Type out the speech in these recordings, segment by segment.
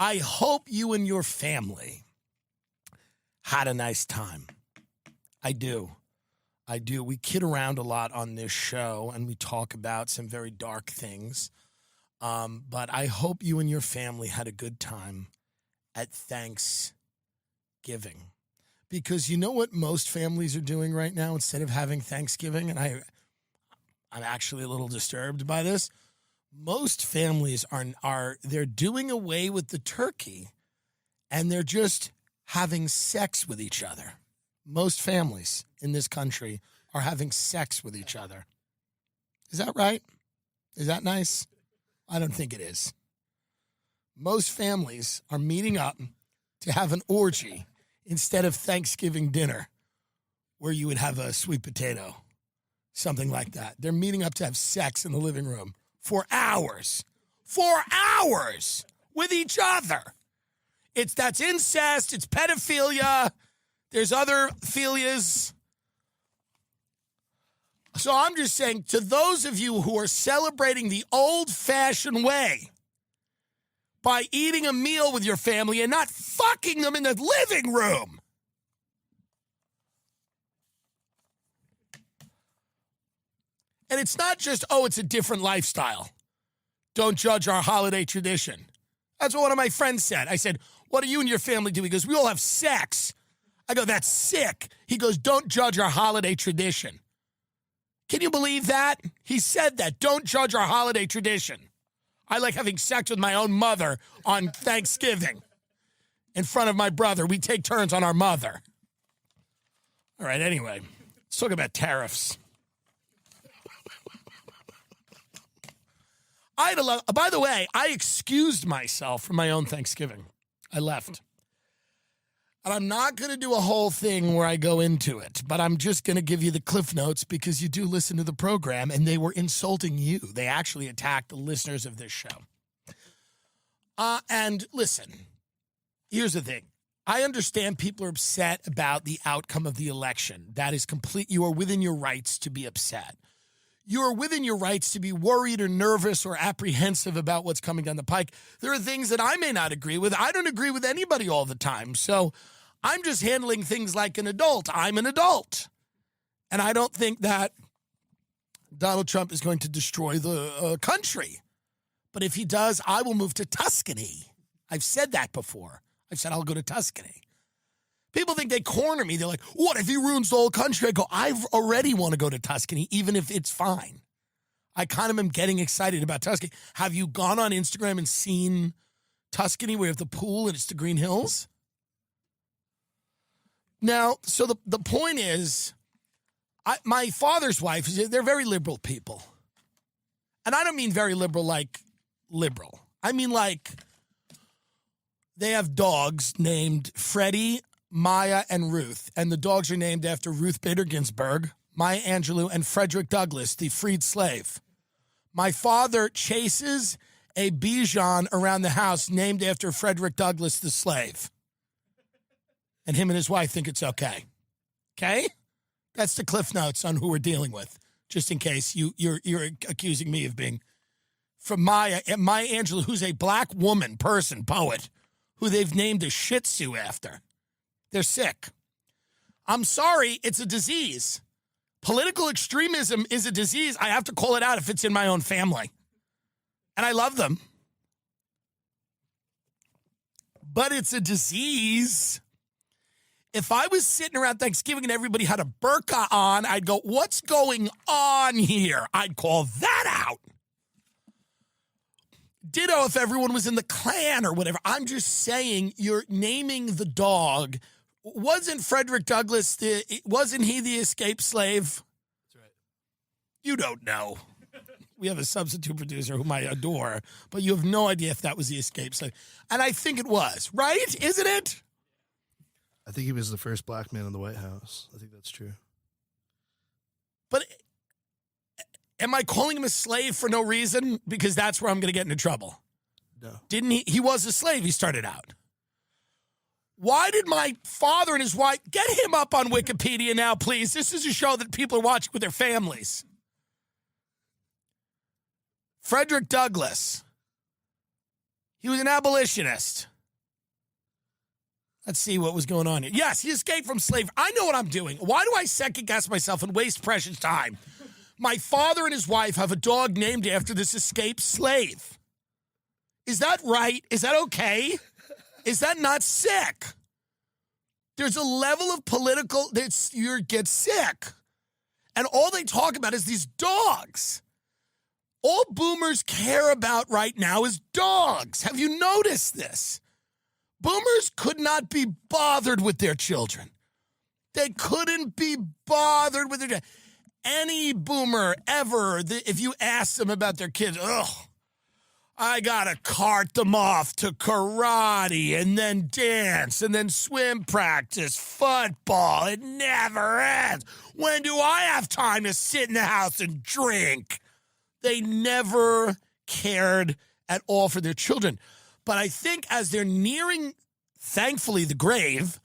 I hope you and your family had a nice time. I do. We kid around a lot on this show, and we talk about some very dark things. But I hope you and your family had a good time at Thanksgiving. Because you know what most families are doing right now instead of having Thanksgiving? And I'm actually a little disturbed by this. Most families they're doing away with the turkey, and they're just having sex with each other. Most families in this country are having sex with each other. Is that right? Is that nice? I don't think it is. Most families are meeting up to have an orgy instead of Thanksgiving dinner, where you would have a sweet potato, something like that. They're meeting up to have sex in the living room for hours. 4 hours with each other. That's incest, it's pedophilia, there's other philias. So I'm just saying, to those of you who are celebrating the old-fashioned way by eating a meal with your family and not fucking them in the living room. And it's not just, it's a different lifestyle. Don't judge our holiday tradition. That's what one of my friends said. I said, what do you and your family do? He goes, we all have sex. I go, that's sick. He goes, don't judge our holiday tradition. Can you believe that? He said that. Don't judge our holiday tradition. I like having sex with my own mother on Thanksgiving in front of my brother. We take turns on our mother. All right, anyway, let's talk about tariffs. By the way, I excused myself from my own Thanksgiving. I left. And I'm not going to do a whole thing where I go into it, but I'm just going to give you the cliff notes because you do listen to the program, and they were insulting you. They actually attacked the listeners of this show. And listen, here's the thing. I understand people are upset about the outcome of the election. That is complete. You are within your rights to be upset. You are within your rights to be worried or nervous or apprehensive about what's coming down the pike. There are things that I may not agree with. I don't agree with anybody all the time. So I'm just handling things like an adult. I'm an adult. And I don't think that Donald Trump is going to destroy the country. But if he does, I will move to Tuscany. I've said that before. I've said I'll go to Tuscany. People think they corner me. They're like, what if he ruins the whole country? I go, I already want to go to Tuscany, even if it's fine. I kind of am getting excited about Tuscany. Have you gone on Instagram and seen Tuscany where you have the pool and it's the Green Hills? Now, so the point is, my father's wife, they're very liberal people. And I don't mean very liberal like liberal. I mean like they have dogs named Freddie, Maya, and Ruth. And the dogs are named after Ruth Bader Ginsburg, Maya Angelou, and Frederick Douglass, the freed slave. My father chases a Bichon around the house named after Frederick Douglass, the slave. And him and his wife think it's okay. Okay? That's the cliff notes on who we're dealing with, just in case you're accusing me of being from Maya Angelou, who's a black woman, poet, who they've named a Shih Tzu after. They're sick. I'm sorry, it's a disease. Political extremism is a disease. I have to call it out if it's in my own family. And I love them. But it's a disease. If I was sitting around Thanksgiving and everybody had a burqa on, I'd go, what's going on here? I'd call that out. Ditto if everyone was in the Klan or whatever. I'm just saying, you're naming the dog. Wasn't Frederick Douglass, wasn't he the escaped slave? That's right. You don't know. We have a substitute producer whom I adore, but you have no idea if that was the escaped slave. And I think it was, right? Isn't it? I think he was the first black man in the White House. I think that's true. But am I calling him a slave for no reason? Because that's where I'm going to get into trouble. No. Didn't he? He was a slave. He started out. Why did my father and his wife get him up on Wikipedia now, please? This is a show that people are watching with their families. Frederick Douglass. He was an abolitionist. Let's see what was going on here. Yes, he escaped from slavery. I know what I'm doing. Why do I second guess myself and waste precious time? My father and his wife have a dog named after this escaped slave. Is that right? Is that okay? Is that not sick? There's a level of political that you get sick. And all they talk about is these dogs. All boomers care about right now is dogs. Have you noticed this? Boomers could not be bothered with their children. They couldn't be bothered with their... Any boomer ever, if you ask them about their kids, I gotta cart them off to karate and then dance and then swim practice, football. It never ends. When do I have time to sit in the house and drink? They never cared at all for their children. But I think as they're nearing, thankfully, the grave,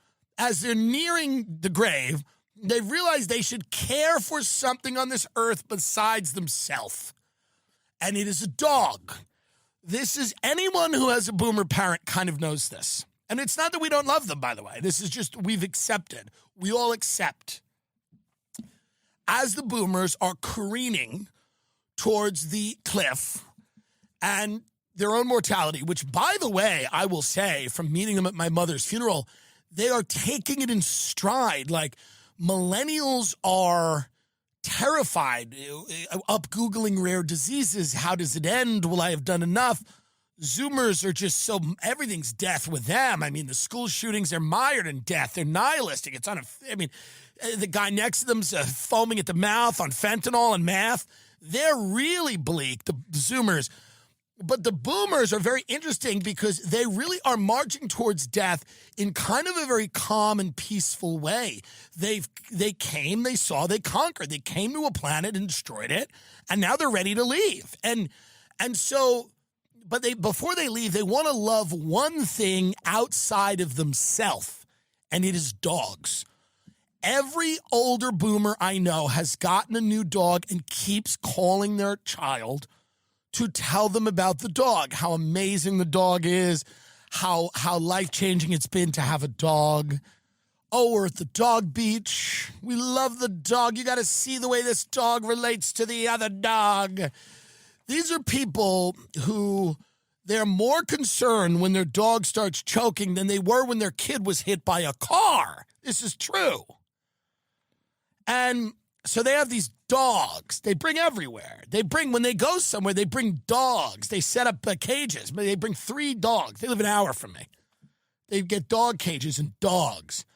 they realize they should care for something on this earth besides themselves. And it is a dog. This is anyone who has a boomer parent kind of knows this. And it's not that we don't love them, by the way. This is just we've accepted. We all accept. As the boomers are careening towards the cliff and their own mortality, which, by the way, I will say, from meeting them at my mother's funeral, they are taking it in stride. Like, millennials are terrified, up Googling rare diseases. How does it end? Will I have done enough? Zoomers are just so, everything's death with them. I mean, the school shootings, they're mired in death. They're nihilistic. The guy next to them's foaming at the mouth on fentanyl and meth. They're really bleak, the Zoomers. But the boomers are very interesting because they really are marching towards death in kind of a very calm and peaceful way. They came, they saw, they conquered. They came to a planet and destroyed it, and now they're ready to leave. And so, but before they leave, they want to love one thing outside of themselves, and it is dogs. Every older boomer I know has gotten a new dog and keeps calling their child to tell them about the dog, how amazing the dog is, how life-changing it's been to have a dog. Oh, we're at the dog beach. We love the dog. You got to see the way this dog relates to the other dog. These are people who they're more concerned when their dog starts choking than they were when their kid was hit by a car. This is true. And so they have these dogs. They bring everywhere. When they go somewhere, they bring dogs. They set up cages. They bring 3 dogs. They live an hour from me. They get dog cages and dogs.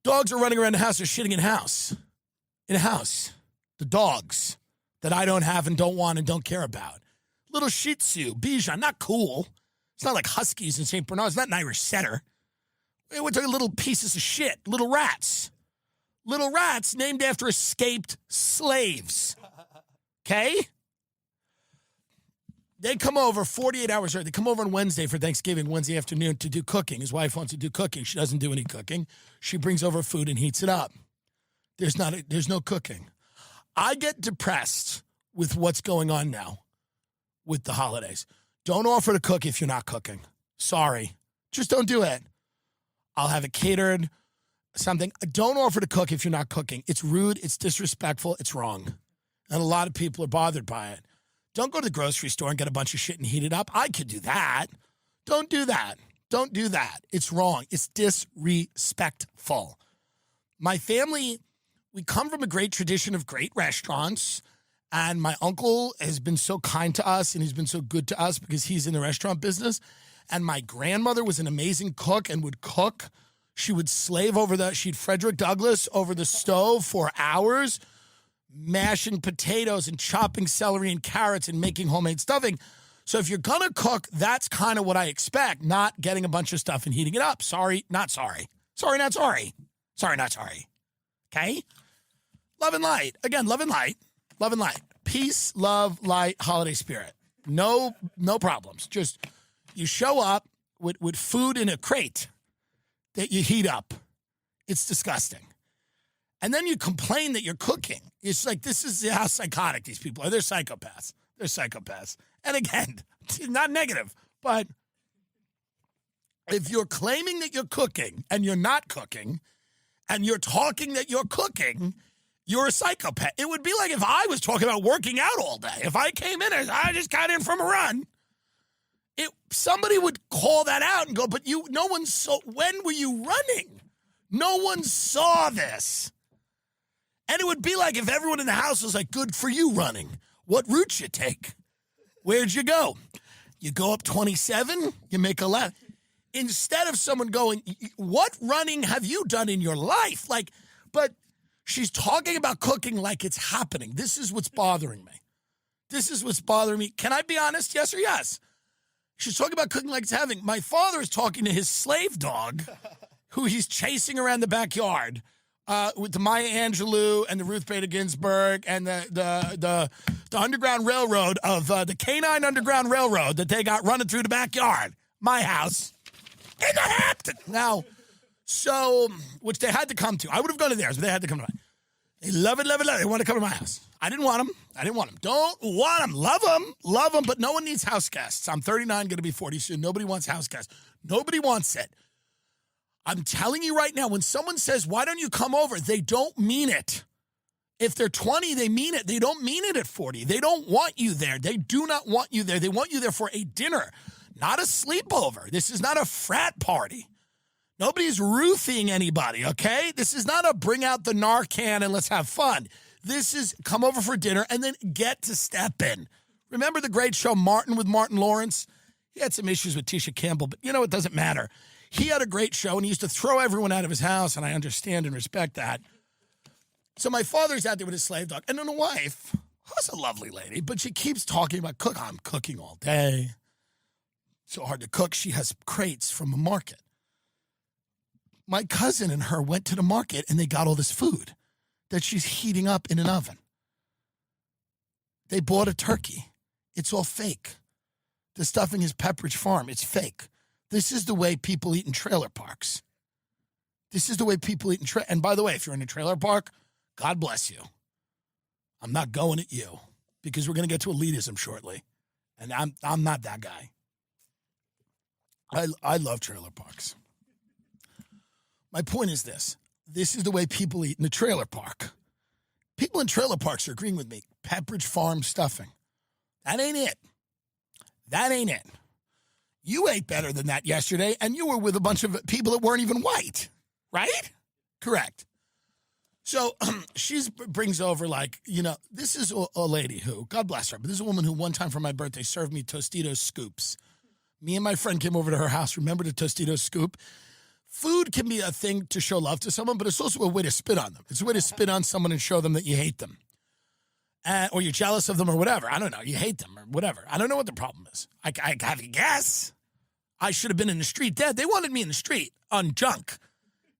Dogs are running around the house. They're shitting in a house. The dogs that I don't have and don't want and don't care about. Little Shih Tzu, Bichon, not cool. It's not like Huskies in St. Bernard. It's not an Irish setter. We're talking little pieces of shit, little rats. Little rats named after escaped slaves. Okay? They come over 48 hours early. They come over on Wednesday for Thanksgiving, Wednesday afternoon, to do cooking. His wife wants to do cooking. She doesn't do any cooking. She brings over food and heats it up. There's no cooking. I get depressed with what's going on now with the holidays. Don't offer to cook if you're not cooking. Sorry. Just don't do it. I'll have it catered. Something. Don't offer to cook if you're not cooking. It's rude. It's disrespectful. It's wrong. And a lot of people are bothered by it. Don't go to the grocery store and get a bunch of shit and heat it up. I could do that. Don't do that. Don't do that. It's wrong. It's disrespectful. My family, we come from a great tradition of great restaurants, and my uncle has been so kind to us and he's been so good to us because he's in the restaurant business. And my grandmother was an amazing cook and would cook. She would she'd Frederick Douglass over the stove for hours, mashing potatoes and chopping celery and carrots and making homemade stuffing. So if you're going to cook, that's kind of what I expect, not getting a bunch of stuff and heating it up. Sorry, not sorry. Sorry, not sorry. Sorry, not sorry. Okay? Love and light. Again, love and light. Love and light. Peace, love, light, holiday spirit. No problems. Just you show up with food in a crate that you heat up. It's disgusting. And then you complain that you're cooking. It's like, this is how psychotic these people are. They're psychopaths. They're psychopaths. And again, not negative, but if you're claiming that you're cooking and you're not cooking, and you're talking that you're cooking, you're a psychopath. It would be like if I was talking about working out all day. If I came in and I just got in from a run, somebody would call that out and go, but no one saw, when were you running? No one saw this. And it would be like if everyone in the house was like, good for you running. What route you take? Where'd you go? You go up 27, you make a left. Instead of someone going, what running have you done in your life? But she's talking about cooking like it's happening. This is what's bothering me. This is what's bothering me. Can I be honest? Yes or yes? She's talking about cooking like it's happening. My father is talking to his slave dog, who he's chasing around the backyard with the Maya Angelou and the Ruth Bader Ginsburg and the Underground Railroad of the Canine Underground Railroad that they got running through the backyard. My house in the Hamptons. Now, which they had to come to. I would have gone to theirs, but they had to come to mine. They love it, love it, love it. They want to come to my house. I didn't want them. Don't want them. Love them, but no one needs house guests. I'm 39, going to be 40 soon. Nobody wants house guests. Nobody wants it. I'm telling you right now, when someone says, why don't you come over? They don't mean it. If they're 20, they mean it. They don't mean it at 40. They don't want you there. They do not want you there. They want you there for a dinner, not a sleepover. This is not a frat party. Nobody's roofing anybody, okay? This is not a bring out the Narcan and let's have fun. This is come over for dinner and then get to step in. Remember the great show Martin with Martin Lawrence? He had some issues with Tisha Campbell, but it doesn't matter. He had a great show, and he used to throw everyone out of his house, and I understand and respect that. So my father's out there with his slave dog, and then a wife, who's a lovely lady, but she keeps talking about I'm cooking all day. So hard to cook. She has crates from a market. My cousin and her went to the market, and they got all this food that she's heating up in an oven. They bought a turkey. It's all fake. The stuffing is Pepperidge Farm. It's fake. This is the way people eat in trailer parks. This is the way people eat in and by the way, if you're in a trailer park, God bless you. I'm not going at you because we're going to get to elitism shortly. And I'm not that guy. I love trailer parks. My point is this. This is the way people eat in the trailer park. People in trailer parks are agreeing with me. Pepperidge Farm stuffing. That ain't it. That ain't it. You ate better than that yesterday, and you were with a bunch of people that weren't even white, right? Correct. So she brings over this is a lady who, God bless her, but this is a woman who one time for my birthday served me Tostitos scoops. Me and my friend came over to her house. Remember the Tostitos scoop? Food can be a thing to show love to someone, but it's also a way to spit on them. It's a way to spit on someone and show them that you hate them. Or you're jealous of them or whatever. I don't know. You hate them or whatever. I don't know what the problem is. I have to guess. I should have been in the street dead. They wanted me in the street on junk.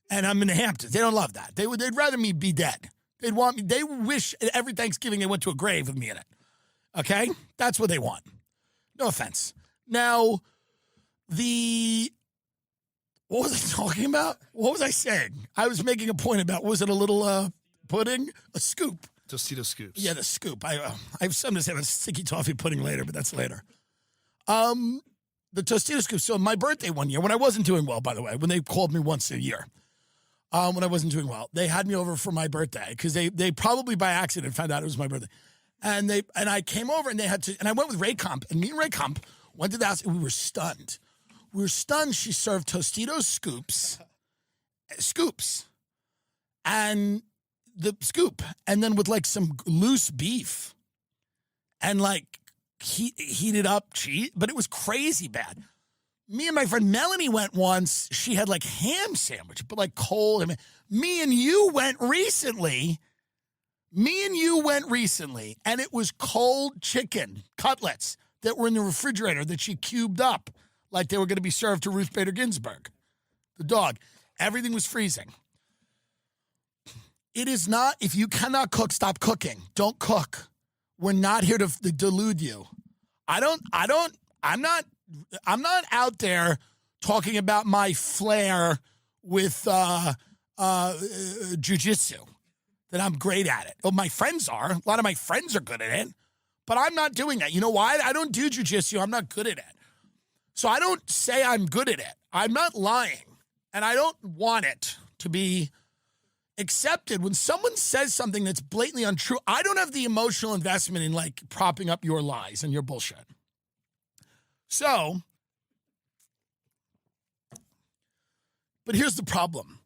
And I'm in the Hamptons. They don't love that. They'd rather me be dead. They'd want me. They wish every Thanksgiving they went to a grave with me in it. Okay? That's what they want. No offense. Now, what was I talking about? What was I saying? I was making a point about, was it a little pudding? A scoop. Tostito scoops. Yeah, the scoop. I have something to say about sticky toffee pudding later, but that's later. The Tostito scoop. So my birthday one year, when I wasn't doing well, by the way, when they called me once a year, when I wasn't doing well, they had me over for my birthday because they probably by accident found out it was my birthday. And I came over and I went with Ray Kump, and me and Ray Kump went to the house and we were stunned. We were stunned. She served Tostitos scoops, and the scoop, and then with some loose beef, and heated up cheese, but it was crazy bad. Me and my friend Melanie went once. She had ham sandwich, but cold. Me and you went recently, and it was cold chicken cutlets that were in the refrigerator that she cubed up like they were going to be served to Ruth Bader Ginsburg, the dog. Everything was freezing. It is not, if you cannot cook, stop cooking. Don't cook. We're not here to delude you. I'm not out there talking about my flair with jujitsu, that I'm great at it. Well, my friends are. A lot of my friends are good at it, but I'm not doing that. You know why? I don't do jujitsu. I'm not good at it. So I don't say I'm good at it. I'm not lying. And I don't want it to be accepted. When someone says something that's blatantly untrue, I don't have the emotional investment in like propping up your lies and your bullshit. So, but here's the problem.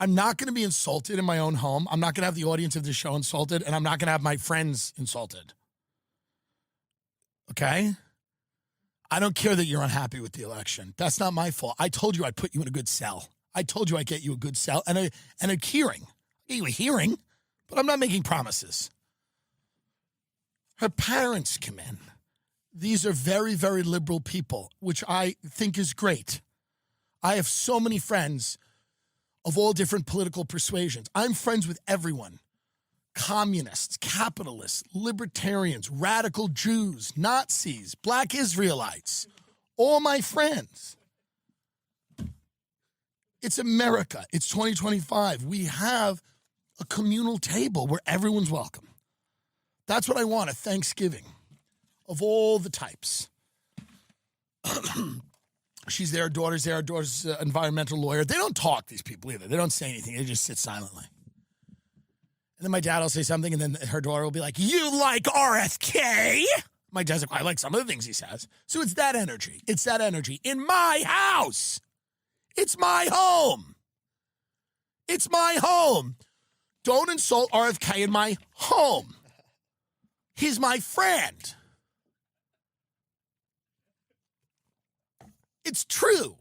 I'm not going to be insulted in my own home. I'm not going to have the audience of this show insulted, and I'm not going to have my friends insulted. Okay? I don't care that you're unhappy with the election. That's not my fault. I told you I'd put you in a good cell. I told you I'd get you a good cell and a hearing. I'll get you a hearing, but I'm not making promises. Her parents come in. These are very, very liberal people, which I think is great. I have so many friends of all different political persuasions. I'm friends with everyone. Communists, capitalists, libertarians, radical Jews, Nazis, black Israelites, all my friends. It's America. It's 2025. We have a communal table where everyone's welcome. That's what I want, a Thanksgiving of all the types. She's there, daughter's there, daughter's an environmental lawyer. They don't talk, these people either. They don't say anything. They just sit silently. And then my dad will say something, and then her daughter will be like, you like RFK? My dad's like, I like some of the things he says. So it's that energy. It's that energy. In my house. It's my home. It's my home. Don't insult RFK in my home. He's my friend. It's true.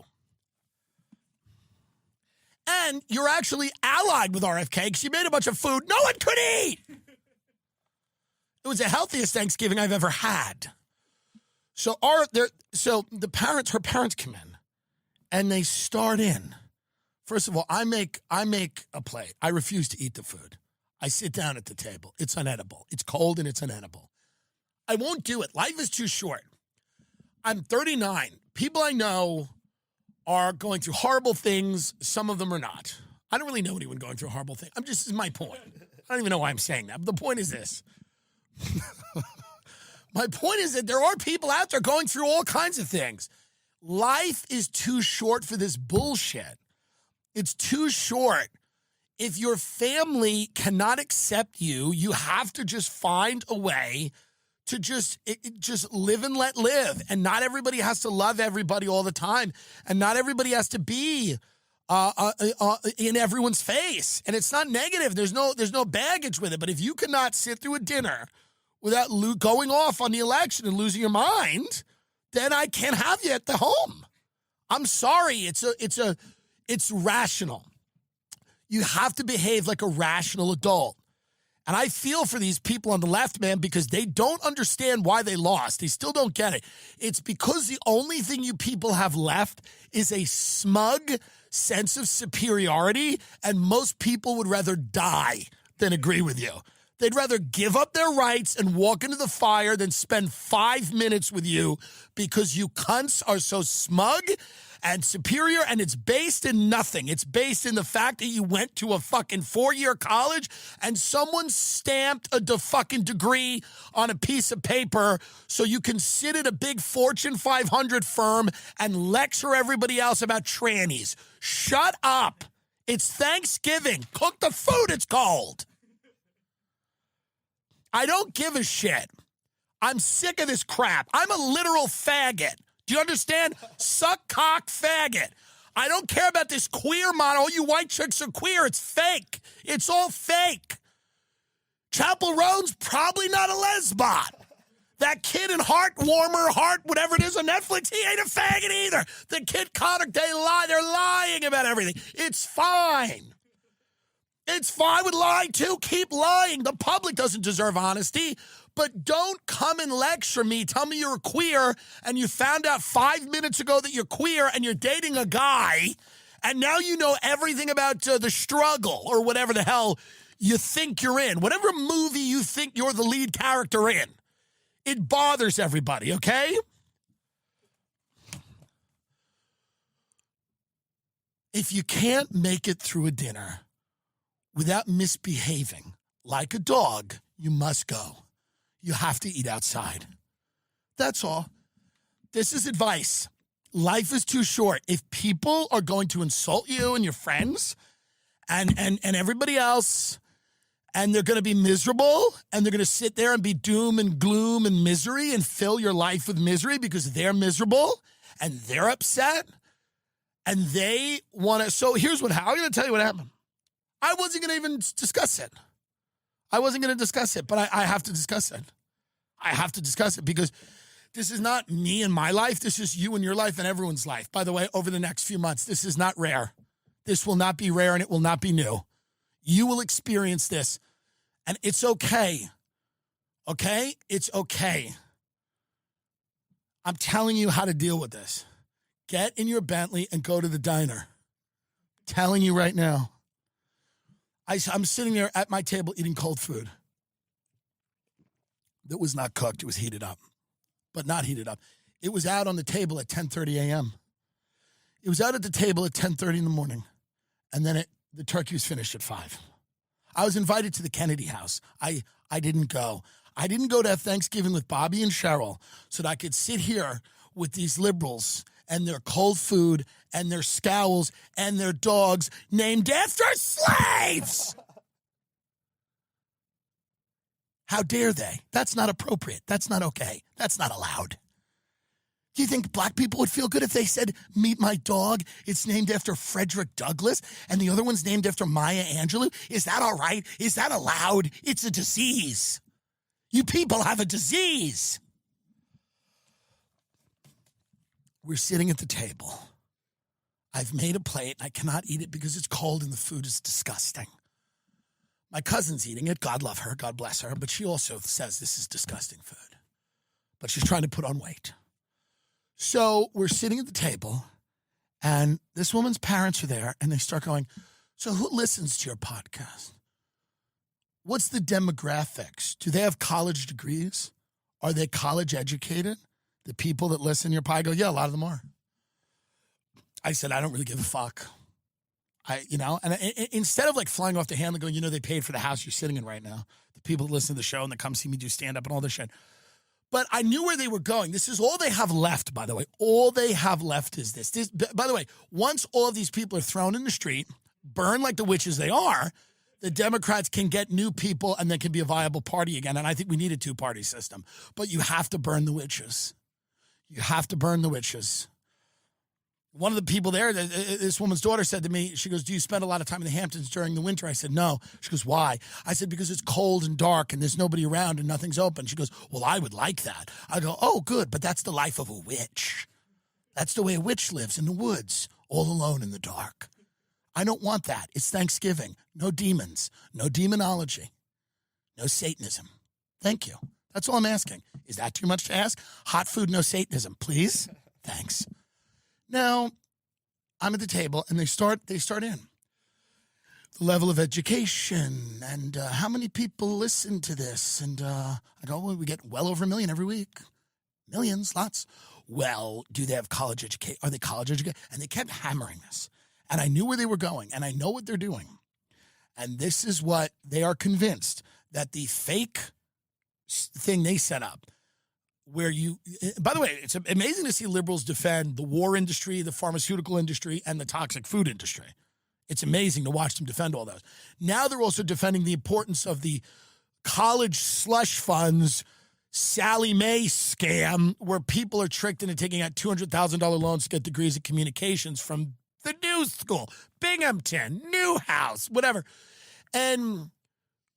And you're actually allied with RFK because you made a bunch of food no one could eat. It was the healthiest Thanksgiving I've ever had. So her parents come in and they start in. First of all, I make a plate. I refuse to eat the food. I sit down at the table. It's unedible. It's cold and it's unedible. I won't do it. Life is too short. I'm 39. People I know are going through horrible things. Some of them are not. I don't really know anyone going through a horrible thing. This is my point. I don't even know why I'm saying that. But the point is this. My point is that there are people out there going through all kinds of things. Life is too short for this bullshit. It's too short. If your family cannot accept you, you have to just find a way to just live and let live. And not everybody has to love everybody all the time. And not everybody has to be in everyone's face. And it's not negative. There's no baggage with it. But if you cannot sit through a dinner without going off on the election and losing your mind, then I can't have you at the home. I'm sorry. It's rational. You have to behave like a rational adult. And I feel for these people on the left, man, because they don't understand why they lost. They still don't get it. It's because the only thing you people have left is a smug sense of superiority, and most people would rather die than agree with you. They'd rather give up their rights and walk into the fire than spend 5 minutes with you because you cunts are so smug and superior, and it's based in nothing. It's based in the fact that you went to a fucking 4-year college and someone stamped a fucking degree on a piece of paper so you can sit at a big Fortune 500 firm and lecture everybody else about trannies. Shut up. It's Thanksgiving. Cook the food. It's cold. I don't give a shit. I'm sick of this crap. I'm a literal faggot. Do you understand? Suck cock faggot. I don't care about this queer model. All you white chicks are queer. It's fake. It's all fake. Chapel Roan's probably not a lesbot. That kid in Heart, whatever it is on Netflix, he ain't a faggot either. The kid Connor, they lie. They're lying about everything. It's fine. It's fine with lying too. Keep lying. The public doesn't deserve honesty. But don't come and lecture me. Tell me you're queer and you found out 5 minutes ago that you're queer and you're dating a guy and now you know everything about the struggle or whatever the hell you think you're in. Whatever movie you think you're the lead character in. It bothers everybody, okay? If you can't make it through a dinner without misbehaving like a dog, you must go. You have to eat outside. That's all. This is advice. life is too short. If people are going to insult you and your friends and everybody else, and they're going to be miserable, and they're going to sit there and be doom and gloom and misery and fill your life with misery because they're miserable and they're upset and they want to. So here's I'm going to tell you what happened. I wasn't going to even discuss it. I wasn't going to discuss it, but I have to discuss it. I have to discuss it because this is not me and my life. This is you and your life and everyone's life. By the way, over the next few months, this is not rare. This will not be rare and it will not be new. You will experience this, and it's okay. Okay? It's okay. I'm telling you how to deal with this. Get in your Bentley and go to the diner. Telling you right now. I'm sitting there at my table eating cold food that was not cooked. It was heated up, but not heated up. It was out on the table at 10:30 a.m. It was out at the table at 10:30 in the morning, and then the turkey was finished at 5. I was invited to the Kennedy house. I didn't go. I didn't go to have Thanksgiving with Bobby and Cheryl so that I could sit here with these liberals and their cold food and their scowls and their dogs named after slaves. How dare they? That's not appropriate. That's not okay. That's not allowed. Do you think black people would feel good if they said, meet my dog, it's named after Frederick Douglass, and the other one's named after Maya Angelou? Is that all right? Is that allowed? It's a disease. You people have a disease. We're sitting at the table. I've made a plate. I cannot eat it because it's cold and the food is disgusting. My cousin's eating it. God love her. God bless her. But she also says this is disgusting food. But she's trying to put on weight. So we're sitting at the table, and this woman's parents are there, and they start going, so who listens to your podcast? What's the demographics? Do they have college degrees? Are they college educated? The people that listen to your podcast? I go, yeah, a lot of them are. I said, I don't really give a fuck. Instead of like flying off the handle going, they paid for the house you're sitting in right now. The people that listen to the show and that come see me do stand-up and all this shit. But I knew where they were going. This is all they have left, by the way. All they have left is this. By the way, once all of these people are thrown in the street, burned like the witches they are, the Democrats can get new people and there can be a viable party again. And I think we need a two-party system. But you have to burn the witches. You have to burn the witches. One of the people there, this woman's daughter said to me, she goes, do you spend a lot of time in the Hamptons during the winter? I said, no. She goes, why? I said, because it's cold and dark and there's nobody around and nothing's open. She goes, well, I would like that. I go, oh, good, but that's the life of a witch. That's the way a witch lives, in the woods, all alone in the dark. I don't want that. It's Thanksgiving. No demons, no demonology, no Satanism. Thank you. That's all I'm asking. Is that too much to ask? Hot food, no Satanism, please. Thanks. Now, I'm at the table, and they start in. The level of education, and how many people listen to this? And I go, well, we get well over 1 million every week. Millions, lots. Well, do they have college education? Are they college educated? And they kept hammering this. And I knew where they were going, and I know what they're doing. And this is what they are convinced, that the fake thing they set up, where by the way, it's amazing to see liberals defend the war industry, the pharmaceutical industry, and the toxic food industry. It's amazing to watch them defend all those. Now they're also defending the importance of the college slush funds, Sally Mae scam, where people are tricked into taking out $200,000 loans to get degrees in communications from the new school, Binghamton, Newhouse, whatever. And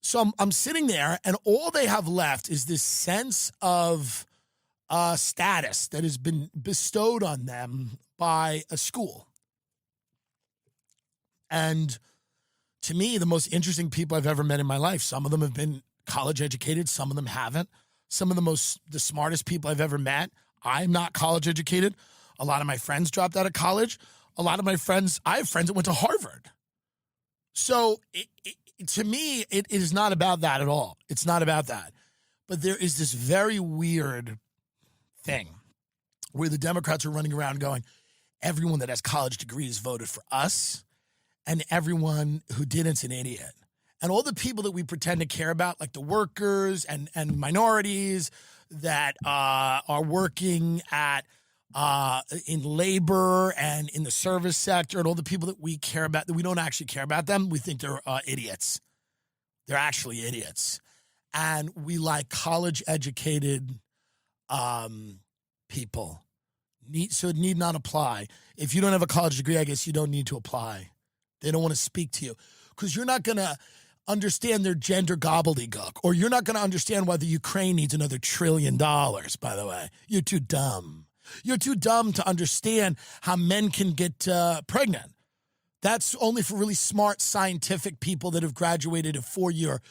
so I'm sitting there, and all they have left is this sense of status that has been bestowed on them by a school. And to me, the most interesting people I've ever met in my life, some of them have been college educated, some of them haven't. Some of the smartest people I've ever met, I'm not college educated. A lot of my friends dropped out of college. A lot of my friends, I have friends that went to Harvard. So to me, it is not about that at all. It's not about that. But there is this very weird thing where the Democrats are running around going, everyone that has college degrees voted for us, and everyone who didn't's an idiot. And all the people that we pretend to care about, like the workers and minorities that are working at in labor and in the service sector and all the people that we care about, that we don't actually care about them. We think they're idiots. They're actually idiots. And we like college-educated people. So it need not apply. If you don't have a college degree, I guess you don't need to apply. They don't want to speak to you because you're not going to understand their gender gobbledygook, or you're not going to understand why the Ukraine needs another $1 trillion, by the way. You're too dumb. You're too dumb to understand how men can get pregnant. That's only for really smart scientific people that have graduated a 4-year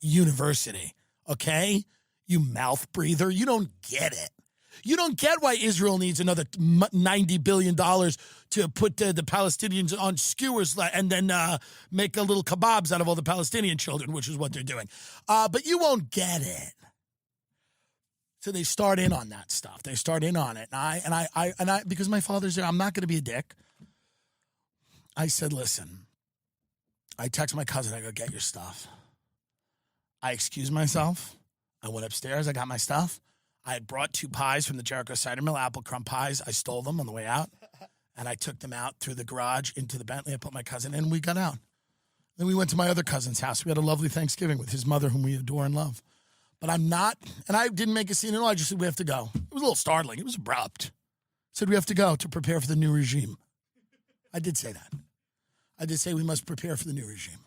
university, okay? You mouth breather, you don't get it. You don't get why Israel needs another $90 billion to put the Palestinians on skewers and then make a little kebabs out of all the Palestinian children, which is what they're doing. But you won't get it. So they start in on that stuff. They start in on it. And I because my father's there, I'm not going to be a dick. I said, listen, I text my cousin, I go, get your stuff. I excused myself. I went upstairs, I got my stuff. I had brought 2 pies from the Jericho Cider Mill, apple crumb pies. I stole them on the way out, and I took them out through the garage into the Bentley. I put my cousin in, and we got out. Then we went to my other cousin's house. We had a lovely Thanksgiving with his mother, whom we adore and love. But I'm not, and I didn't make a scene at all. I just said, we have to go. It was a little startling. It was abrupt. I said, we have to go to prepare for the new regime. I did say that. I did say we must prepare for the new regime.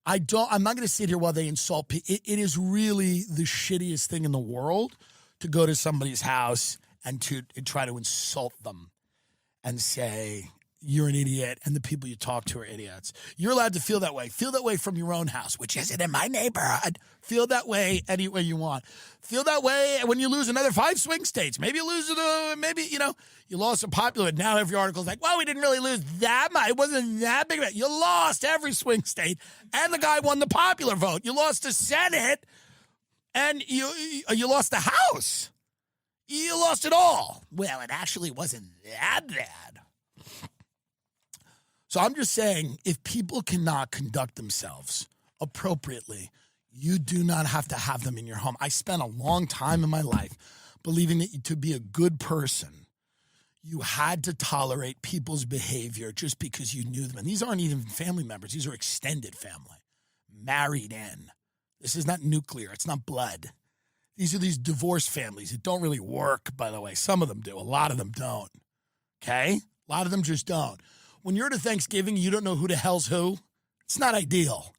I'm not going to sit here while they insult people. It is really the shittiest thing in the world to go to somebody's house and to try to insult them and say, you're an idiot, and the people you talk to are idiots. You're allowed to feel that way. Feel that way from your own house, which isn't in my neighborhood. Feel that way any way you want. Feel that way when you lose another 5 swing states. Maybe you lose, you lost a popular. Now every article is like, well, we didn't really lose that much. It wasn't that big. You lost every swing state, and the guy won the popular vote. You lost the Senate, and you lost the House. You lost it all. Well, it actually wasn't that bad. So I'm just saying, if people cannot conduct themselves appropriately, you do not have to have them in your home. I spent a long time in my life believing that to be a good person, you had to tolerate people's behavior just because you knew them. And these aren't even family members. These are extended family, married in. This is not nuclear. It's not blood. These are these divorced families that don't really work, by the way. Some of them do. A lot of them don't. Okay? A lot of them just don't. When you're at a Thanksgiving, you don't know who the hell's who. It's not ideal.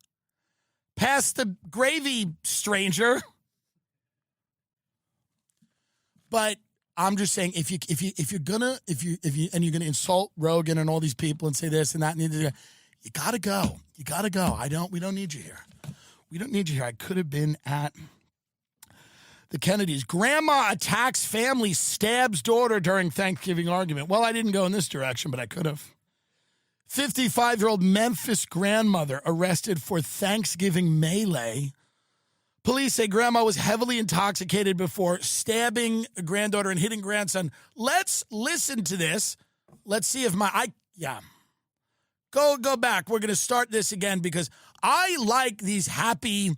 Pass the gravy, stranger. But I'm just saying, if you're gonna insult Rogan and all these people and say this and that, and you gotta go. You gotta go. We don't need you here. We don't need you here. I could have been at the Kennedys. Grandma attacks family, stabs daughter during Thanksgiving argument. Well, I didn't go in this direction, but I could have. 55-year-old Memphis grandmother arrested for Thanksgiving melee. Police say grandma was heavily intoxicated before stabbing granddaughter and hitting grandson. Let's listen to this. Let's see if Go back. We're going to start this again because I like these happy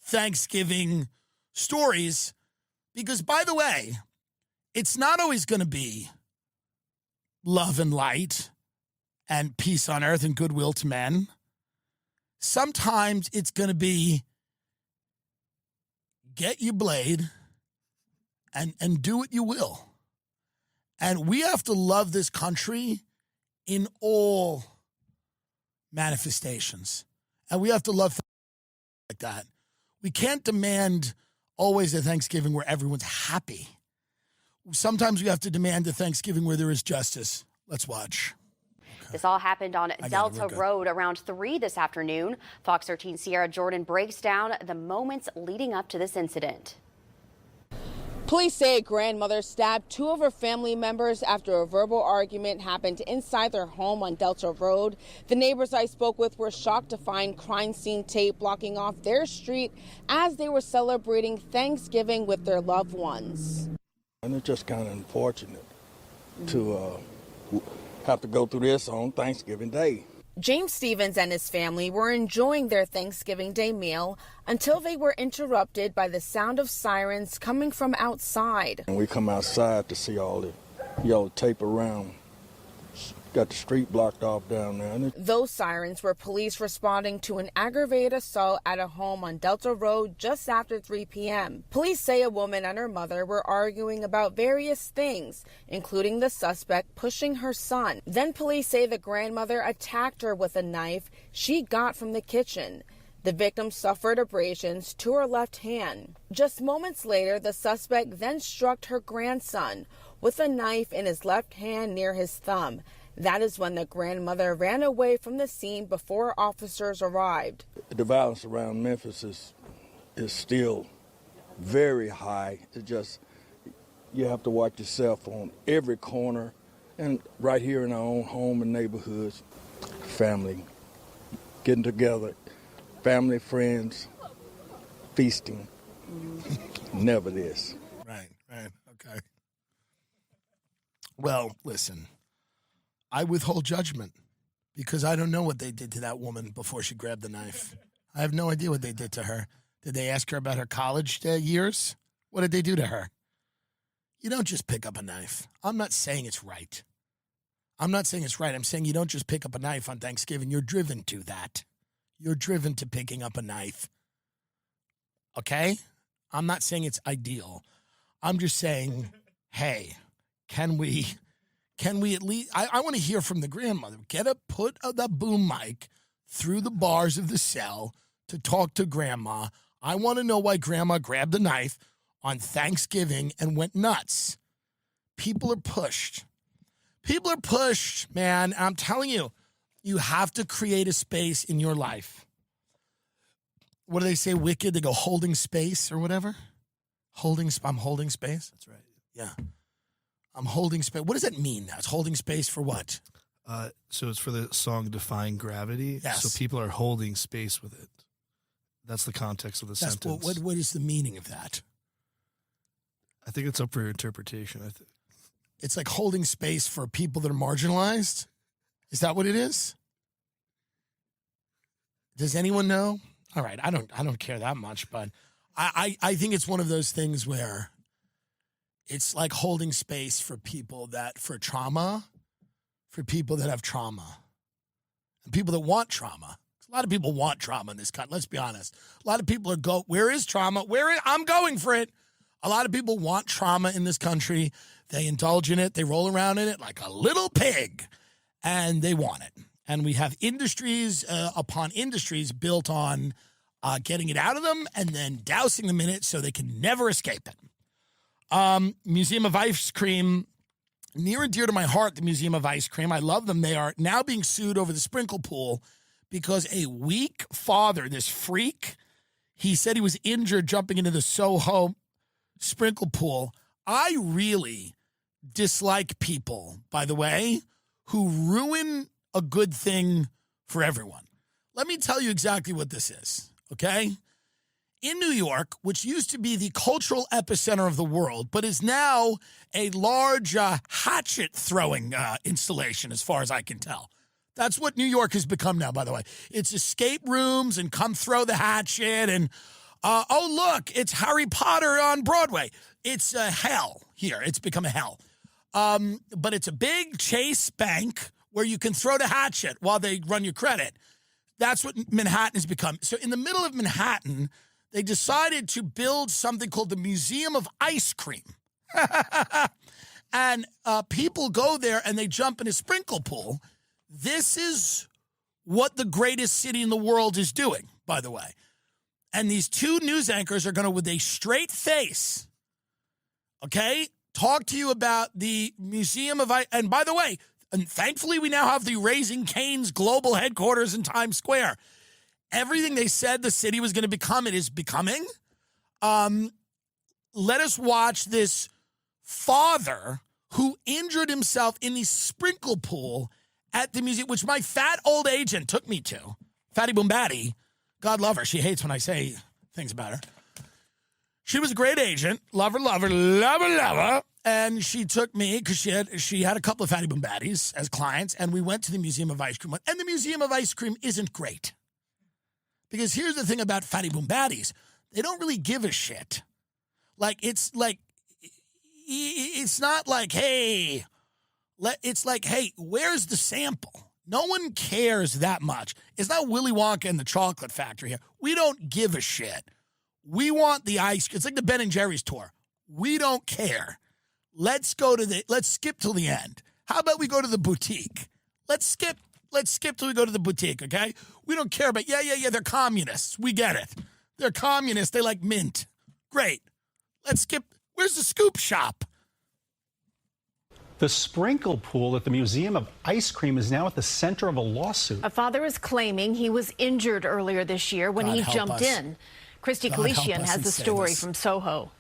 Thanksgiving stories because, by the way, it's not always going to be love and light and peace on earth and goodwill to men. Sometimes it's going to be get your blade and do what you will. And we have to love this country in all manifestations. And we have to love like that. We can't demand always a Thanksgiving where everyone's happy. Sometimes we have to demand a Thanksgiving where there is justice. Let's watch. This all happened on Delta Road around 3 this afternoon. Fox 13 Sierra Jordan breaks down the moments leading up to this incident. Police say a grandmother stabbed 2 of her family members after a verbal argument happened inside their home on Delta Road. The neighbors I spoke with were shocked to find crime scene tape blocking off their street as they were celebrating Thanksgiving with their loved ones. And it's just kind of unfortunate to have to go through this on Thanksgiving Day. James Stevens and his family were enjoying their Thanksgiving Day meal until they were interrupted by the sound of sirens coming from outside. And we come outside to see all the yellow tape around. Got the street blocked off down there. Those sirens were police responding to an aggravated assault at a home on Delta Road just after 3 p.m. Police say a woman and her mother were arguing about various things, including the suspect pushing her son. Then police say the grandmother attacked her with a knife she got from the kitchen. The victim suffered abrasions to her left hand. Just moments later, the suspect then struck her grandson with a knife in his left hand near his thumb. That is when the grandmother ran away from the scene before officers arrived. The violence around Memphis is still very high. It's just, you have to watch yourself on every corner, and right here in our own home and neighborhoods, family getting together, family, friends, feasting. Never this. Right, okay. Well, listen. I withhold judgment because I don't know what they did to that woman before she grabbed the knife. I have no idea what they did to her. Did they ask her about her college years? What did they do to her? You don't just pick up a knife. I'm not saying it's right. I'm saying you don't just pick up a knife on Thanksgiving. You're driven to that. You're driven to picking up a knife. Okay? I'm not saying it's ideal. I'm just saying, hey, can we at least, I want to hear from the grandmother. Put the boom mic through the bars of the cell to talk to grandma. I want to know why grandma grabbed the knife on Thanksgiving and went nuts. People are pushed. Man. I'm telling you, you have to create a space in your life. What do they say, wicked? They go holding space or whatever? I'm holding space? That's right. Yeah. I'm holding space. What does that mean now? It's holding space for what? So it's for the song Defying Gravity. Yes. So people are holding space with it. That's the context of the sentence. What is the meaning of that? I think it's up for interpretation. It's like holding space for people that are marginalized? Is that what it is? Does anyone know? All right, I don't care that much, but I think it's one of those things where it's like holding space for people for trauma, for people that have trauma, and people that want trauma. A lot of people want trauma in this country. Let's be honest. A lot of people where is trauma? I'm going for it. A lot of people want trauma in this country. They indulge in it. They roll around in it like a little pig, and they want it. And we have industries upon industries built on getting it out of them and then dousing them in it so they can never escape it. Museum of Ice Cream, near and dear to my heart, the Museum of Ice Cream. I love them. They are now being sued over the sprinkle pool because a weak father, this freak, he said he was injured jumping into the Soho sprinkle pool. I really dislike people, by the way, who ruin a good thing for everyone. Let me tell you exactly what this is, okay? In New York, which used to be the cultural epicenter of the world, but is now a large hatchet-throwing installation, as far as I can tell. That's what New York has become now, by the way. It's escape rooms and come throw the hatchet and, oh, look, it's Harry Potter on Broadway. It's a hell here. It's become a hell. But it's a big Chase bank where you can throw the hatchet while they run your credit. That's what Manhattan has become. So in the middle of Manhattan, they decided to build something called the Museum of Ice Cream. And people go there and they jump in a sprinkle pool. This is what the greatest city in the world is doing, by the way. And these two news anchors are going to, with a straight face, okay, talk to you about the Museum of Ice. And by the way, and thankfully we now have the Raising Cane's global headquarters in Times Square. Everything they said the city was going to become, it is becoming. Let us watch this father who injured himself in the sprinkle pool at the museum, which my fat old agent took me to. Fatty Boombatty. God love her. She hates when I say things about her. She was a great agent. Love her. And she took me because she had a couple of Fatty Boombatties as clients, and we went to the Museum of Ice Cream. And the Museum of Ice Cream isn't great. Because here's the thing about Fatty Boombatties. They don't really give a shit. It's not like, hey, It's like, hey, where's the sample? No one cares that much. It's not Willy Wonka and the Chocolate Factory here. We don't give a shit. We want the ice. It's like the Ben and Jerry's tour. We don't care. Let's skip till the end. How about we go to the boutique? Let's skip till we go to the boutique, okay? We don't care about, they're communists. We get it. They're communists. They like mint. Great. Let's skip. Where's the scoop shop? The sprinkle pool at the Museum of Ice Cream is now at the center of a lawsuit. A father is claiming he was injured earlier this year when he jumped in. Christy Galician has the story from Soho.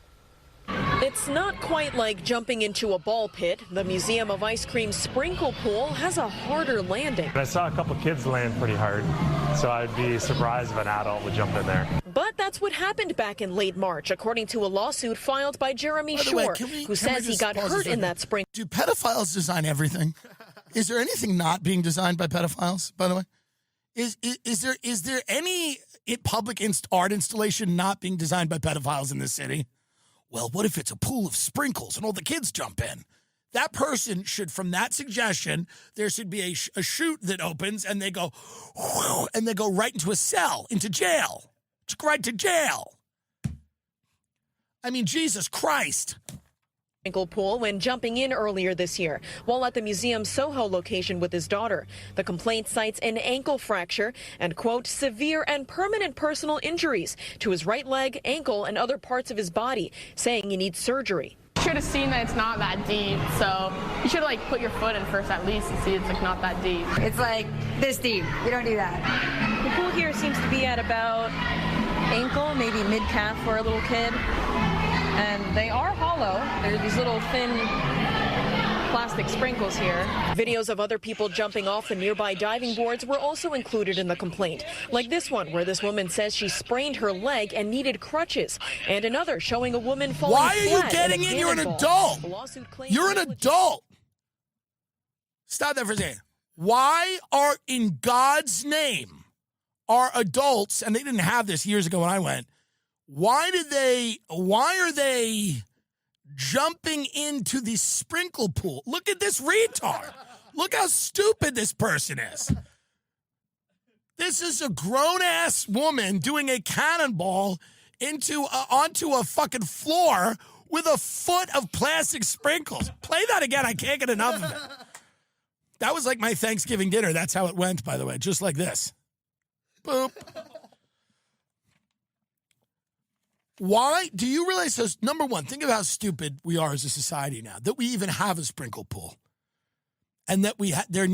It's not quite like jumping into a ball pit. The Museum of Ice Cream's sprinkle pool has a harder landing. I saw a couple kids land pretty hard, so I'd be surprised if an adult would jump in there. But that's what happened back in late March, according to a lawsuit filed by Jeremy Shore, who says he got hurt in that sprinkle. Do pedophiles design everything? Is there anything not being designed by pedophiles, by the way? Is there any public art installation not being designed by pedophiles in this city? Well, what if it's a pool of sprinkles and all the kids jump in? That person should, from that suggestion, there should be a chute that opens and they go, and they go right into a cell, into jail. Right to jail. I mean, Jesus Christ. Sprinkle pool when jumping in earlier this year while at the museum's Soho location with his daughter. The complaint cites an ankle fracture and, quote, severe and permanent personal injuries to his right leg, ankle, and other parts of his body, saying he needs surgery. You should have seen that it's not that deep, so you should like put your foot in first at least and see it's like not that deep. It's like this deep. We don't do that. The pool here seems to be at about ankle, maybe mid-calf for a little kid. And they are hollow. There are these little thin plastic sprinkles here. Videos of other people jumping off the nearby diving boards were also included in the complaint, like this one where this woman says she sprained her leg and needed crutches, and another showing a woman falling Why are you flat getting in? You're an adult. You're an adult. Stop that for a second. Why are, in God's name, are adults, and they didn't have this years ago when I went, why are they jumping into the sprinkle pool? Look at this retard. Look how stupid this person is. This is a grown-ass woman doing a cannonball onto a fucking floor with a foot of plastic sprinkles. Play that again. I can't get enough of it. That was like my Thanksgiving dinner. That's how it went, by the way, just like this. Boop. Why do you realize those? Number one, think of how stupid we are as a society now that we even have a sprinkle pool, and that it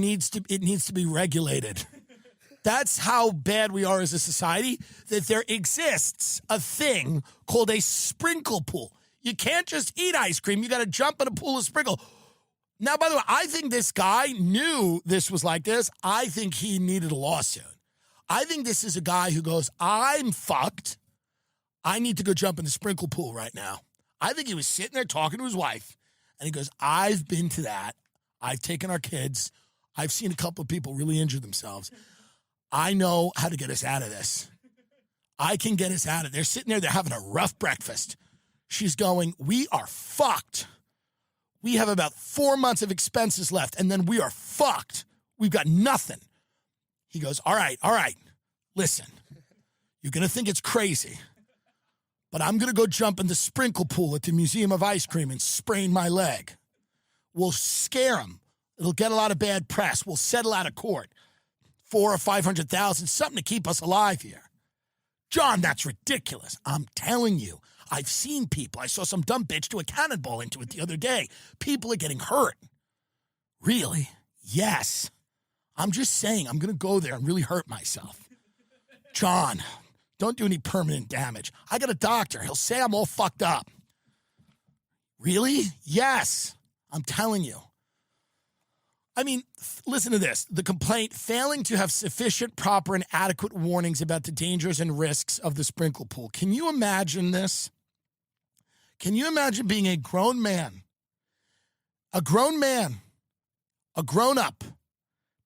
needs to be regulated. That's how bad we are as a society. That there exists a thing called a sprinkle pool. You can't just eat ice cream. You got to jump in a pool of sprinkle. Now, by the way, I think this guy knew this was like this. I think he needed a lawsuit. I think this is a guy who goes, I'm fucked. I need to go jump in the sprinkle pool right now. I think he was sitting there talking to his wife, and he goes, I've been to that. I've taken our kids. I've seen a couple of people really injure themselves. I know how to get us out of this. I can get us out of it. They're sitting there. They're having a rough breakfast. She's going, we are fucked. We have about 4 months of expenses left, and then we are fucked. We've got nothing. He goes, all right. Listen, you're going to think it's crazy, but I'm going to go jump in the sprinkle pool at the Museum of Ice Cream and sprain my leg. We'll scare him. It'll get a lot of bad press. We'll settle out of court. 400,000 or 500,000, something to keep us alive here. John, that's ridiculous. I'm telling you, I've seen people. I saw some dumb bitch do a cannonball into it the other day. People are getting hurt. Really? Yes. I'm just saying I'm going to go there and really hurt myself. John, don't do any permanent damage. I got a doctor. He'll say I'm all fucked up. Really? Yes. I'm telling you. I mean, listen to this. The complaint, failing to have sufficient, proper, and adequate warnings about the dangers and risks of the sprinkle pool. Can you imagine this? Can you imagine being a grown man? A grown man. A grown-up.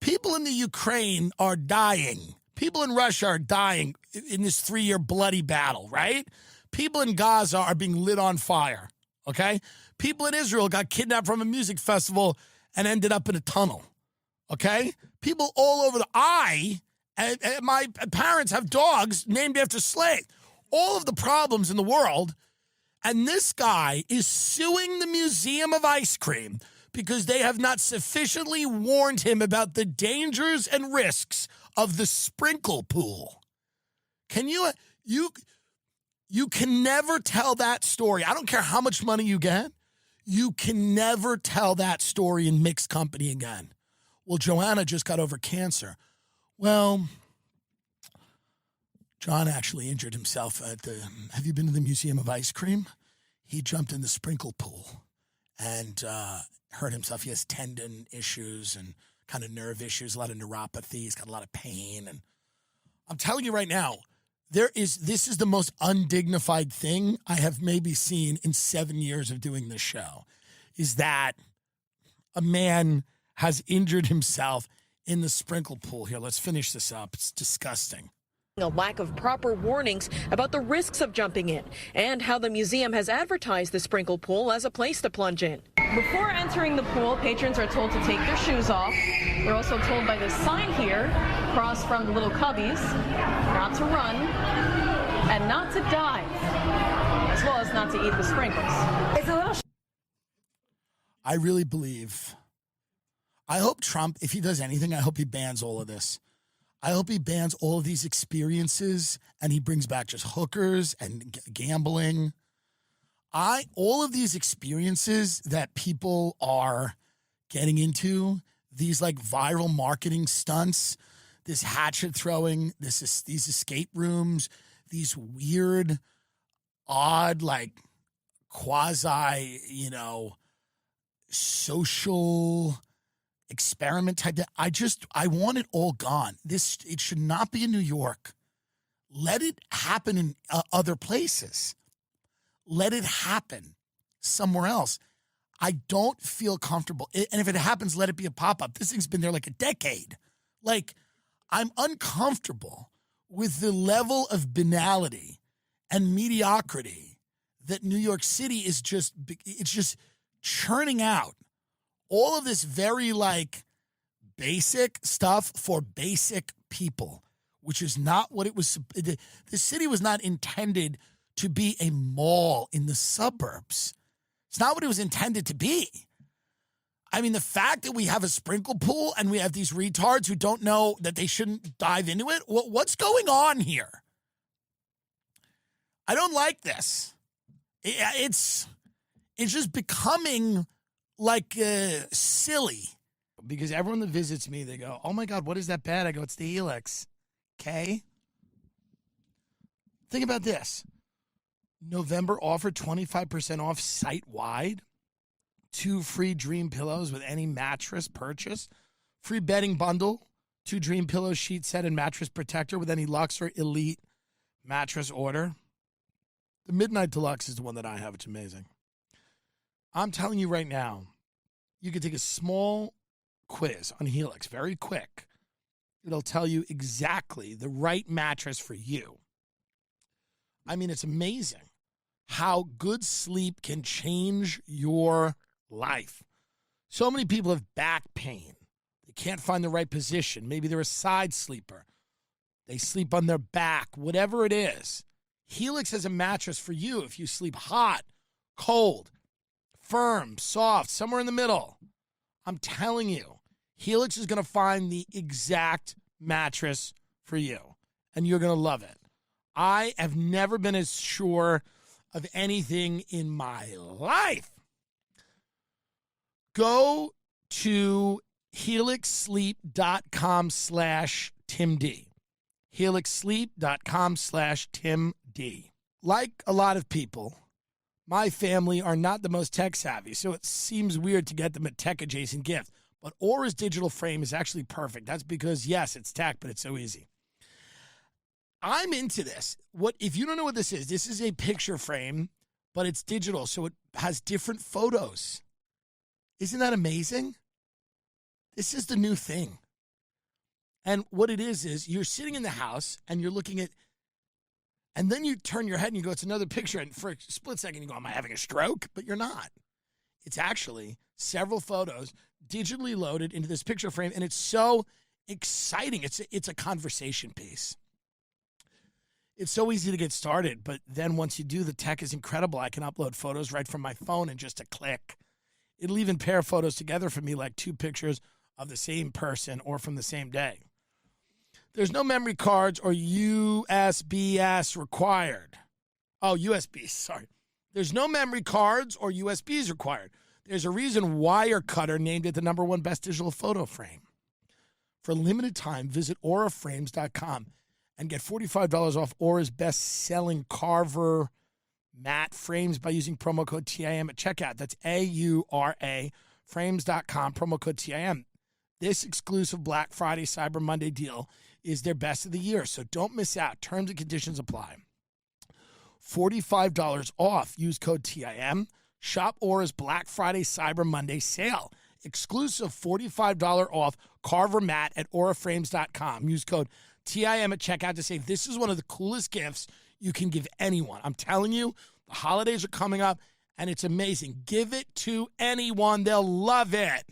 People in the Ukraine are dying. People in Russia are dying in this 3-year bloody battle, right? People in Gaza are being lit on fire, okay? People in Israel got kidnapped from a music festival and ended up in a tunnel. Okay? People all over and my parents have dogs named after slaves. All of the problems in the world. And this guy is suing the Museum of Ice Cream because they have not sufficiently warned him about the dangers and risks of the sprinkle pool. Can you can never tell that story. I don't care how much money you get. You can never tell that story in mixed company again. Well, Joanna just got over cancer. Well, John actually injured himself have you been to the Museum of Ice Cream? He jumped in the sprinkle pool and hurt himself. He has tendon issues and kind of nerve issues, a lot of neuropathy. He's got a lot of pain. And I'm telling you right now, this is the most undignified thing I have maybe seen in 7 years of doing this show, is that a man has injured himself in the sprinkle pool. Here, let's finish this up. It's disgusting. A lack of proper warnings about the risks of jumping in and how the museum has advertised the sprinkle pool as a place to plunge in. Before entering the pool, patrons are told to take their shoes off. They're also told by this sign here, across from the little cubbies, not to run and not to dive, as well as not to eat the sprinkles. It's a little. I really believe. I hope Trump, if he does anything, I hope he bans all of this. I hope he bans all of these experiences and he brings back just hookers and gambling. All of these experiences that people are getting into, these like viral marketing stunts, this hatchet throwing, these escape rooms, these weird, odd, like quasi, social experiment type. I want it all gone. It should not be in New York. Let it happen in other places. Let it happen somewhere else. I don't feel comfortable. And if it happens, let it be a pop-up. This thing's been there like a decade. Like, I'm uncomfortable with the level of banality and mediocrity that New York City is just churning out. All of this very, like, basic stuff for basic people, which is not what it was. The city was not intended to be a mall in the suburbs. It's not what it was intended to be. I mean, the fact that we have a sprinkle pool and we have these retards who don't know that they shouldn't dive into it, what's going on here? I don't like this. It's just becoming like silly, because everyone that visits me, they go, oh my God, what is that bed? I go, it's the Helix. Okay. Think about this. November offered 25% off site-wide, 2 free Dream pillows with any mattress purchase, free bedding bundle, 2 Dream pillow sheet set and mattress protector with any Luxe or Elite mattress order. The Midnight Deluxe is the one that I have. It's amazing. I'm telling you right now, you can take a small quiz on Helix, very quick. It'll tell you exactly the right mattress for you. I mean, it's amazing how good sleep can change your life. So many people have back pain. They can't find the right position. Maybe they're a side sleeper. They sleep on their back, whatever it is. Helix has a mattress for you if you sleep hot, cold, firm, soft, somewhere in the middle. I'm telling you, Helix is going to find the exact mattress for you, and you're going to love it. I have never been as sure of anything in my life. Go to helixsleep.com/timd. helixsleep.com/timd. Like a lot of people, my family are not the most tech savvy, so it seems weird to get them a tech-adjacent gift. But Aura's digital frame is actually perfect. That's because, yes, it's tech, but it's so easy. I'm into this. If you don't know what this is a picture frame, but it's digital, so it has different photos. Isn't that amazing? This is the new thing. And what it is you're sitting in the house and you're looking at, and then you turn your head and you go, it's another picture. And for a split second, you go, am I having a stroke? But you're not. It's actually several photos digitally loaded into this picture frame, and it's so exciting. It's a conversation piece. It's so easy to get started, but then once you do, the tech is incredible. I can upload photos right from my phone in just a click. It'll even pair photos together for me like two pictures of the same person or from the same day. There's no memory cards or USBs required. Oh, USBs, sorry. There's no memory cards or USBs required. There's a reason Wirecutter named it the #1 best digital photo frame. For a limited time, visit auraframes.com and get $45 off Aura's best-selling Carver matte frames by using promo code TIM at checkout. That's AURA frames.com, promo code TIM. This exclusive Black Friday Cyber Monday deal is their best of the year, so don't miss out. Terms and conditions apply. $45 off. Use code TIM. Shop Aura's Black Friday Cyber Monday sale. Exclusive $45 off Carver matte at auraframes.com. Use code TIM at checkout to save. This is one of the coolest gifts you can give anyone. I'm telling you, the holidays are coming up, and it's amazing. Give it to anyone. They'll love it.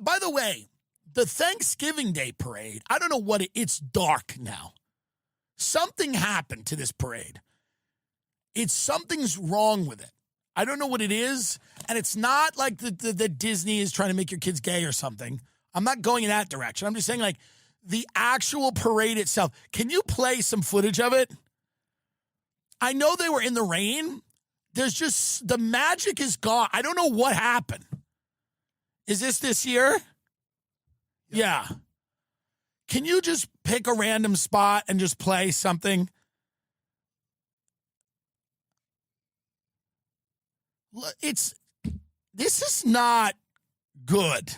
By the way, the Thanksgiving Day parade, I don't know what it's dark now. Something happened to this parade. Something's wrong with it. I don't know what it is, and it's not like the Disney is trying to make your kids gay or something. I'm not going in that direction. I'm just saying, like, the actual parade itself. Can you play some footage of it? I know they were in the rain. There's just, the magic is gone. I don't know what happened. Is this year? Yeah. Can you just pick a random spot and just play something? This is not good.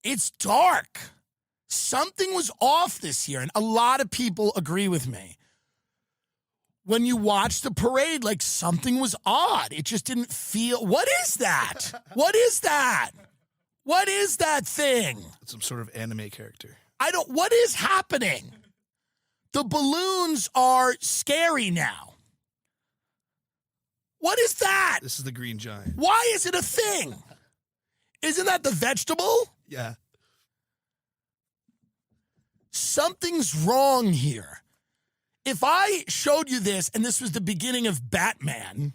It's dark. Something was off this year, and a lot of people agree with me. When you watch the parade, like, something was odd. It just didn't feel... What is that? What is that? What is that thing? It's some sort of anime character. What is happening? The balloons are scary now. What is that? This is the Green Giant. Why is it a thing? Isn't that the vegetable? Yeah. Something's wrong here. If I showed you this and this was the beginning of Batman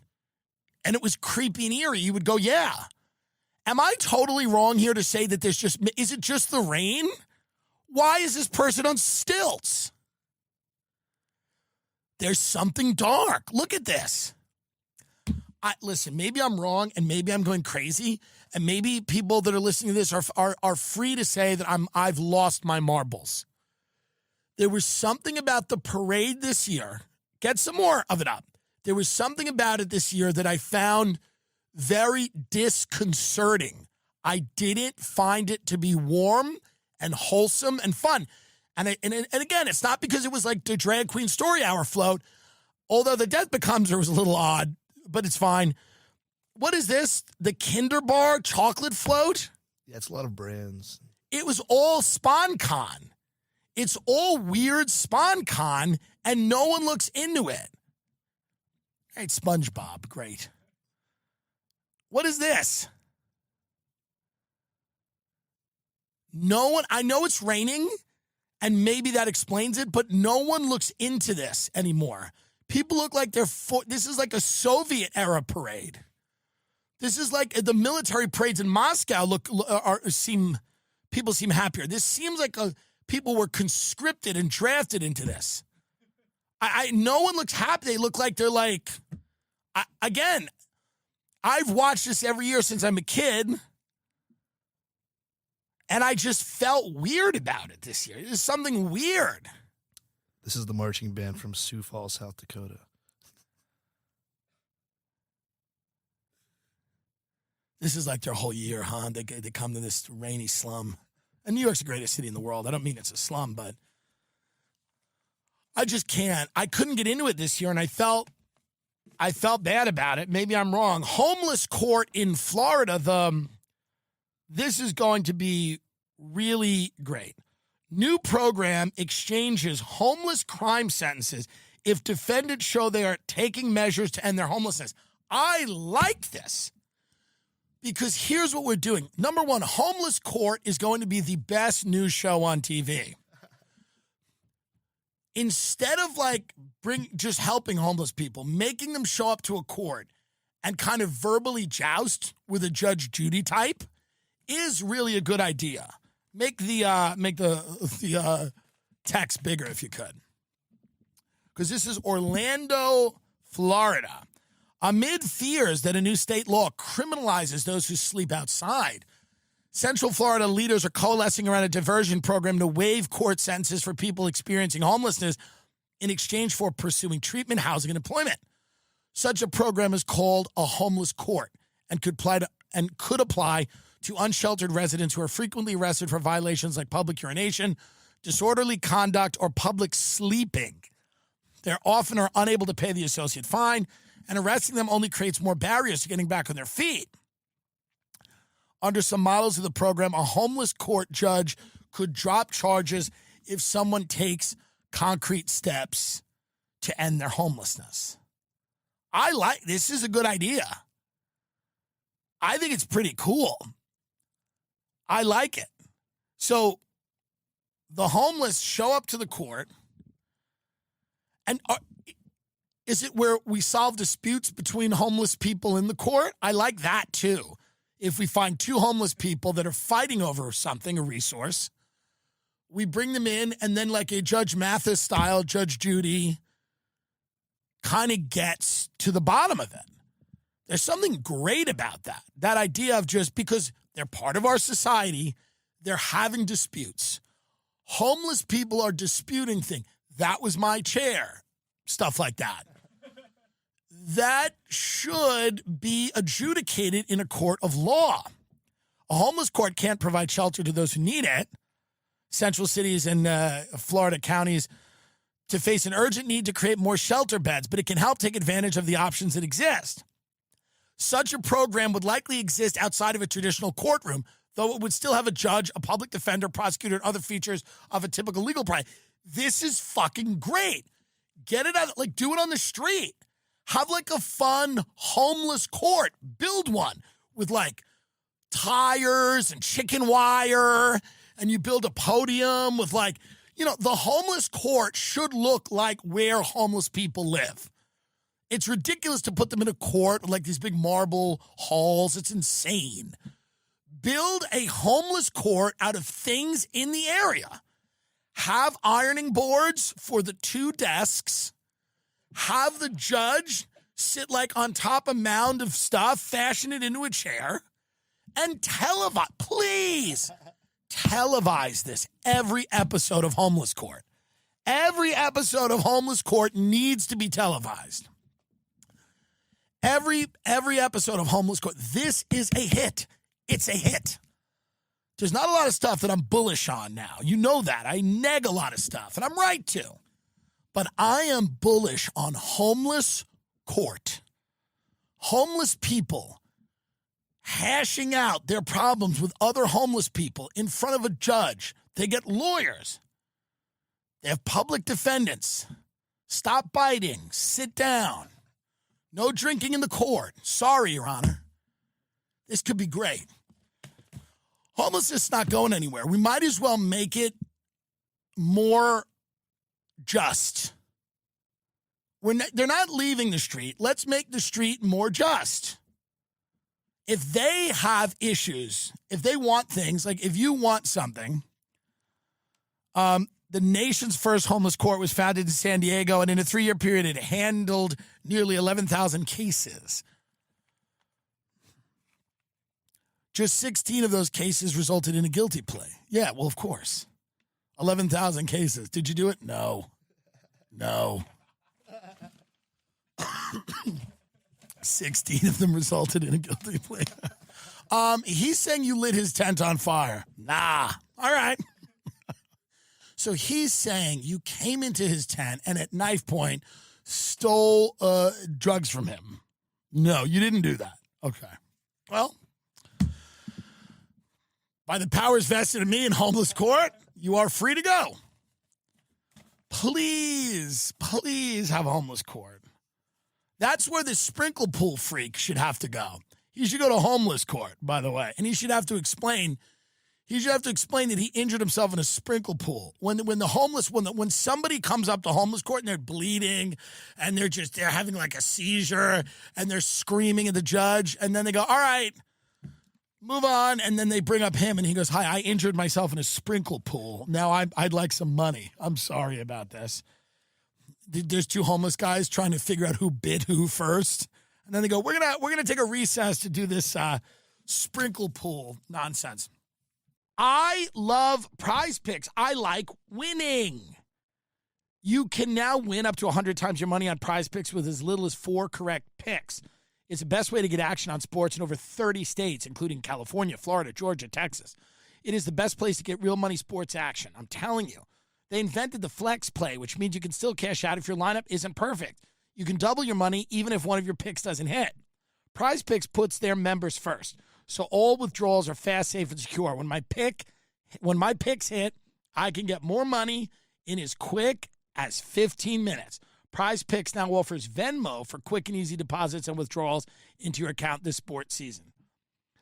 and it was creepy and eerie, you would go, yeah. Am I totally wrong here to say that is it just the rain? Why is this person on stilts? There's something dark. Look at this. Listen, maybe I'm wrong and maybe I'm going crazy, and maybe people that are listening to this are free to say that I've lost my marbles. There was something about the parade this year. Get some more of it up. There was something about it this year that I found very disconcerting. I didn't find it to be warm and wholesome and fun. And again, it's not because it was like the Drag Queen Story Hour float, although the Death Becomes Her was a little odd, but it's fine. What is this? The Kinder Bar chocolate float? Yeah, it's a lot of brands. It was all SponCon. It's all weird SponCon, and no one looks into it. Right, SpongeBob, great. What is this? No one, I know it's raining, and maybe that explains it, but no one looks into this anymore. People look like this is like a Soviet-era parade. This is like the military parades in Moscow people seem happier. This seems like people were conscripted and drafted into this. No one looks happy. They look like they're like, again, I've watched this every year since I'm a kid, and I just felt weird about it this year. There's something weird. This is the marching band from Sioux Falls, South Dakota. This is like their whole year, huh? They come to this rainy slum. And New York's the greatest city in the world. I don't mean it's a slum, but I just can't. I couldn't get into it this year, and I felt bad about it. Maybe I'm wrong. Homeless court in Florida. This is going to be really great. New program exchanges homeless crime sentences if defendants show they are taking measures to end their homelessness. I like this because here's what we're doing. Number one, Homeless Court is going to be the best news show on TV. Instead of just helping homeless people, making them show up to a court and kind of verbally joust with a Judge Judy type is really a good idea. Make the text bigger if you could. Because this is Orlando, Florida. Amid fears that a new state law criminalizes those who sleep outside, Central Florida leaders are coalescing around a diversion program to waive court sentences for people experiencing homelessness in exchange for pursuing treatment, housing, and employment. Such a program is called a homeless court and could apply to unsheltered residents who are frequently arrested for violations like public urination, disorderly conduct, or public sleeping. They often are unable to pay the associate fine, and arresting them only creates more barriers to getting back on their feet. Under some models of the program, a homeless court judge could drop charges if someone takes concrete steps to end their homelessness. This is a good idea. I think it's pretty cool. I like it. So the homeless show up to the court, and is it where we solve disputes between homeless people in the court? I like that too. If we find two homeless people that are fighting over something, a resource, we bring them in, and then like a Judge Mathis style, Judge Judy kind of gets to the bottom of it. There's something great about that. That idea of just because they're part of our society, they're having disputes. Homeless people are disputing things. That was my chair. Stuff like that. That should be adjudicated in a court of law. A homeless court can't provide shelter to those who need it. Central cities and Florida counties to face an urgent need to create more shelter beds, but it can help take advantage of the options that exist. Such a program would likely exist outside of a traditional courtroom, though it would still have a judge, a public defender, prosecutor, and other features of a typical legal practice. This is fucking great. Get it out, do it on the street. Have a fun homeless court. Build one with tires and chicken wire, and you build a podium with the homeless court should look like where homeless people live. It's ridiculous to put them in a court with these big marble halls. It's insane. Build a homeless court out of things in the area. Have ironing boards for the two desks. Have the judge sit on top a mound of stuff, fashion it into a chair, and televise this every episode of Homeless Court. Every episode of Homeless Court needs to be televised. Every episode of Homeless Court. This is a hit. It's a hit. There's not a lot of stuff that I'm bullish on now. You know that. I neg a lot of stuff, and I'm right to. But I am bullish on Homeless Court. Homeless people hashing out their problems with other homeless people in front of a judge. They get lawyers. They have public defendants. Stop biting. Sit down. No drinking in the court. Sorry, Your Honor. This could be great. Homelessness is not going anywhere. We might as well make it more just. They're not leaving the street. Let's make the street more just. If they have issues, if they want things, if you want something, the nation's first homeless court was founded in San Diego, and in a 3-year period, it handled nearly 11,000 cases. Just 16 of those cases resulted in a guilty plea. Yeah, well, of course. 11,000 cases. Did you do it? No. 16 of them resulted in a guilty plea. He's saying you lit his tent on fire. Nah. All right. So he's saying you came into his tent and at knife point stole drugs from him. No, you didn't do that. Okay. Well, by the powers vested in me in Homeless Court, you are free to go. please have a homeless court. That's where the sprinkle pool freak should have to go. He should go to homeless court, by the way, and he should have to explain that he injured himself in a sprinkle pool. When somebody comes up to homeless court and they're bleeding and they're having like a seizure and they're screaming at the judge, and then they go, all right, move on, and then they bring up him and he goes, hi, I injured myself in a sprinkle pool. Now I'd like some money. I'm sorry about this. There's two homeless guys trying to figure out who bit who first. And then they go, we're gonna take a recess to do this sprinkle pool nonsense. I love Prize Picks. I like winning. You can now win up to 100 times your money on Prize Picks with as little as 4 correct picks. It's the best way to get action on sports in over 30 states, including California, Florida, Georgia, Texas. It is the best place to get real money sports action. I'm telling you. They invented the flex play, which means you can still cash out if your lineup isn't perfect. You can double your money even if one of your picks doesn't hit. Prize Picks puts their members first, so all withdrawals are fast, safe, and secure. When my picks hit, I can get more money in as quick as 15 minutes. Prize Picks now offers Venmo for quick and easy deposits and withdrawals into your account this sports season.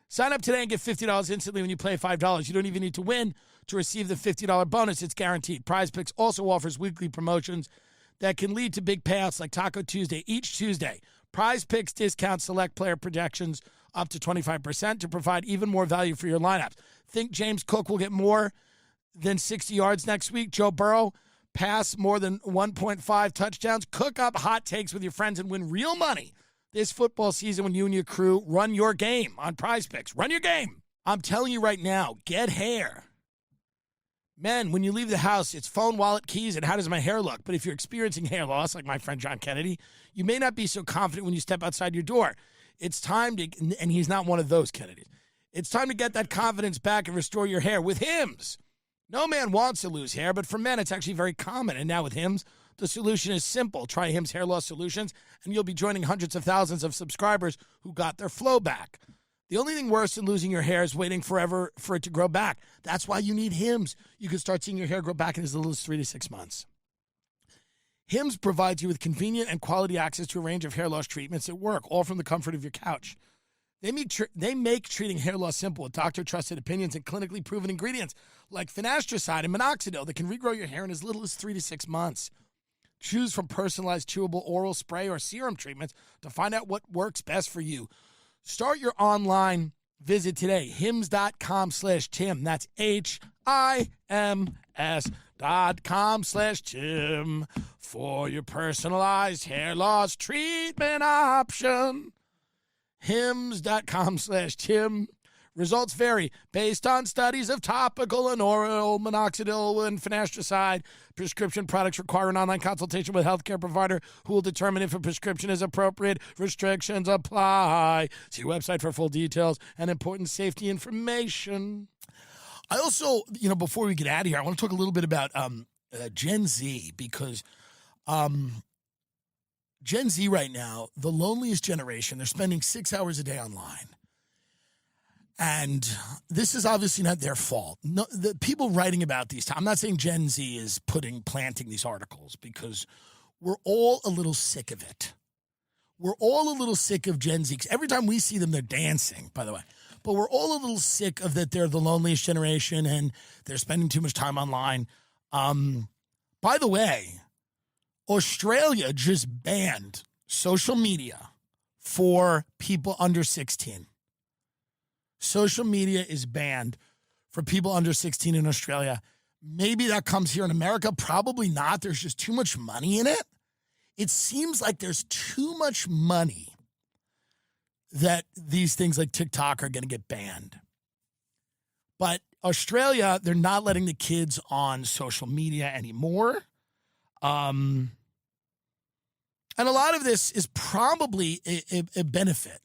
Sign up today and get $50 instantly when you play $5. You don't even need to win to receive the $50 bonus. It's guaranteed. Prize Picks also offers weekly promotions that can lead to big payouts like Taco Tuesday each Tuesday. Prize Picks discounts select player projections up to 25% to provide even more value for your lineups. Think James Cook will get more than 60 yards next week? Joe Burrow pass more than 1.5 touchdowns? Cook up hot takes with your friends and win real money this football season when you and your crew run your game on Prize Picks. Run your game. I'm telling you right now, get hair. Men, when you leave the house, it's phone, wallet, keys, and how does my hair look? But if you're experiencing hair loss, like my friend John Kennedy, you may not be so confident when you step outside your door. It's time to, and he's not one of those Kennedys, it's time to get that confidence back and restore your hair with Hims. No man wants to lose hair, but for men, it's actually very common. And now with Hims, the solution is simple. Try Hims Hair Loss Solutions, and you'll be joining hundreds of thousands of subscribers who got their flow back. The only thing worse than losing your hair is waiting forever for it to grow back. That's why you need Hims. You can start seeing your hair grow back in as little as 3 to 6 months. Hims provides you with convenient and quality access to a range of hair loss treatments at work, all from the comfort of your couch. They make treating hair loss simple with doctor-trusted opinions and clinically proven ingredients like finasteride and minoxidil that can regrow your hair in as little as 3 to 6 months. Choose from personalized chewable oral spray or serum treatments to find out what works best for you. Start your online visit today, hims.com/Tim. That's HIMS.com/Tim for your personalized hair loss treatment option. hims.com/Tim. Results vary based on studies of topical and oral minoxidil and finasteride. Prescription products require an online consultation with a healthcare provider who will determine if a prescription is appropriate. Restrictions apply. See your website for full details and important safety information. I also, before we get out of here, I want to talk a little bit about Gen Z, because Gen Z right now, the loneliest generation, they're spending 6 hours a day online. And this is obviously not their fault. No, the people writing about these, I'm not saying Gen Z is planting these articles, because we're all a little sick of it. We're all a little sick of Gen Z. Every time we see them, they're dancing, by the way. But we're all a little sick of that they're the loneliest generation and they're spending too much time online. By the way, Australia just banned social media for people under 16. Social media is banned for people under 16 in Australia. Maybe that comes here in America. Probably not. There's just too much money in it. It seems like there's too much money that these things like TikTok are going to get banned. But Australia, they're not letting the kids on social media anymore. And a lot of this is probably a benefit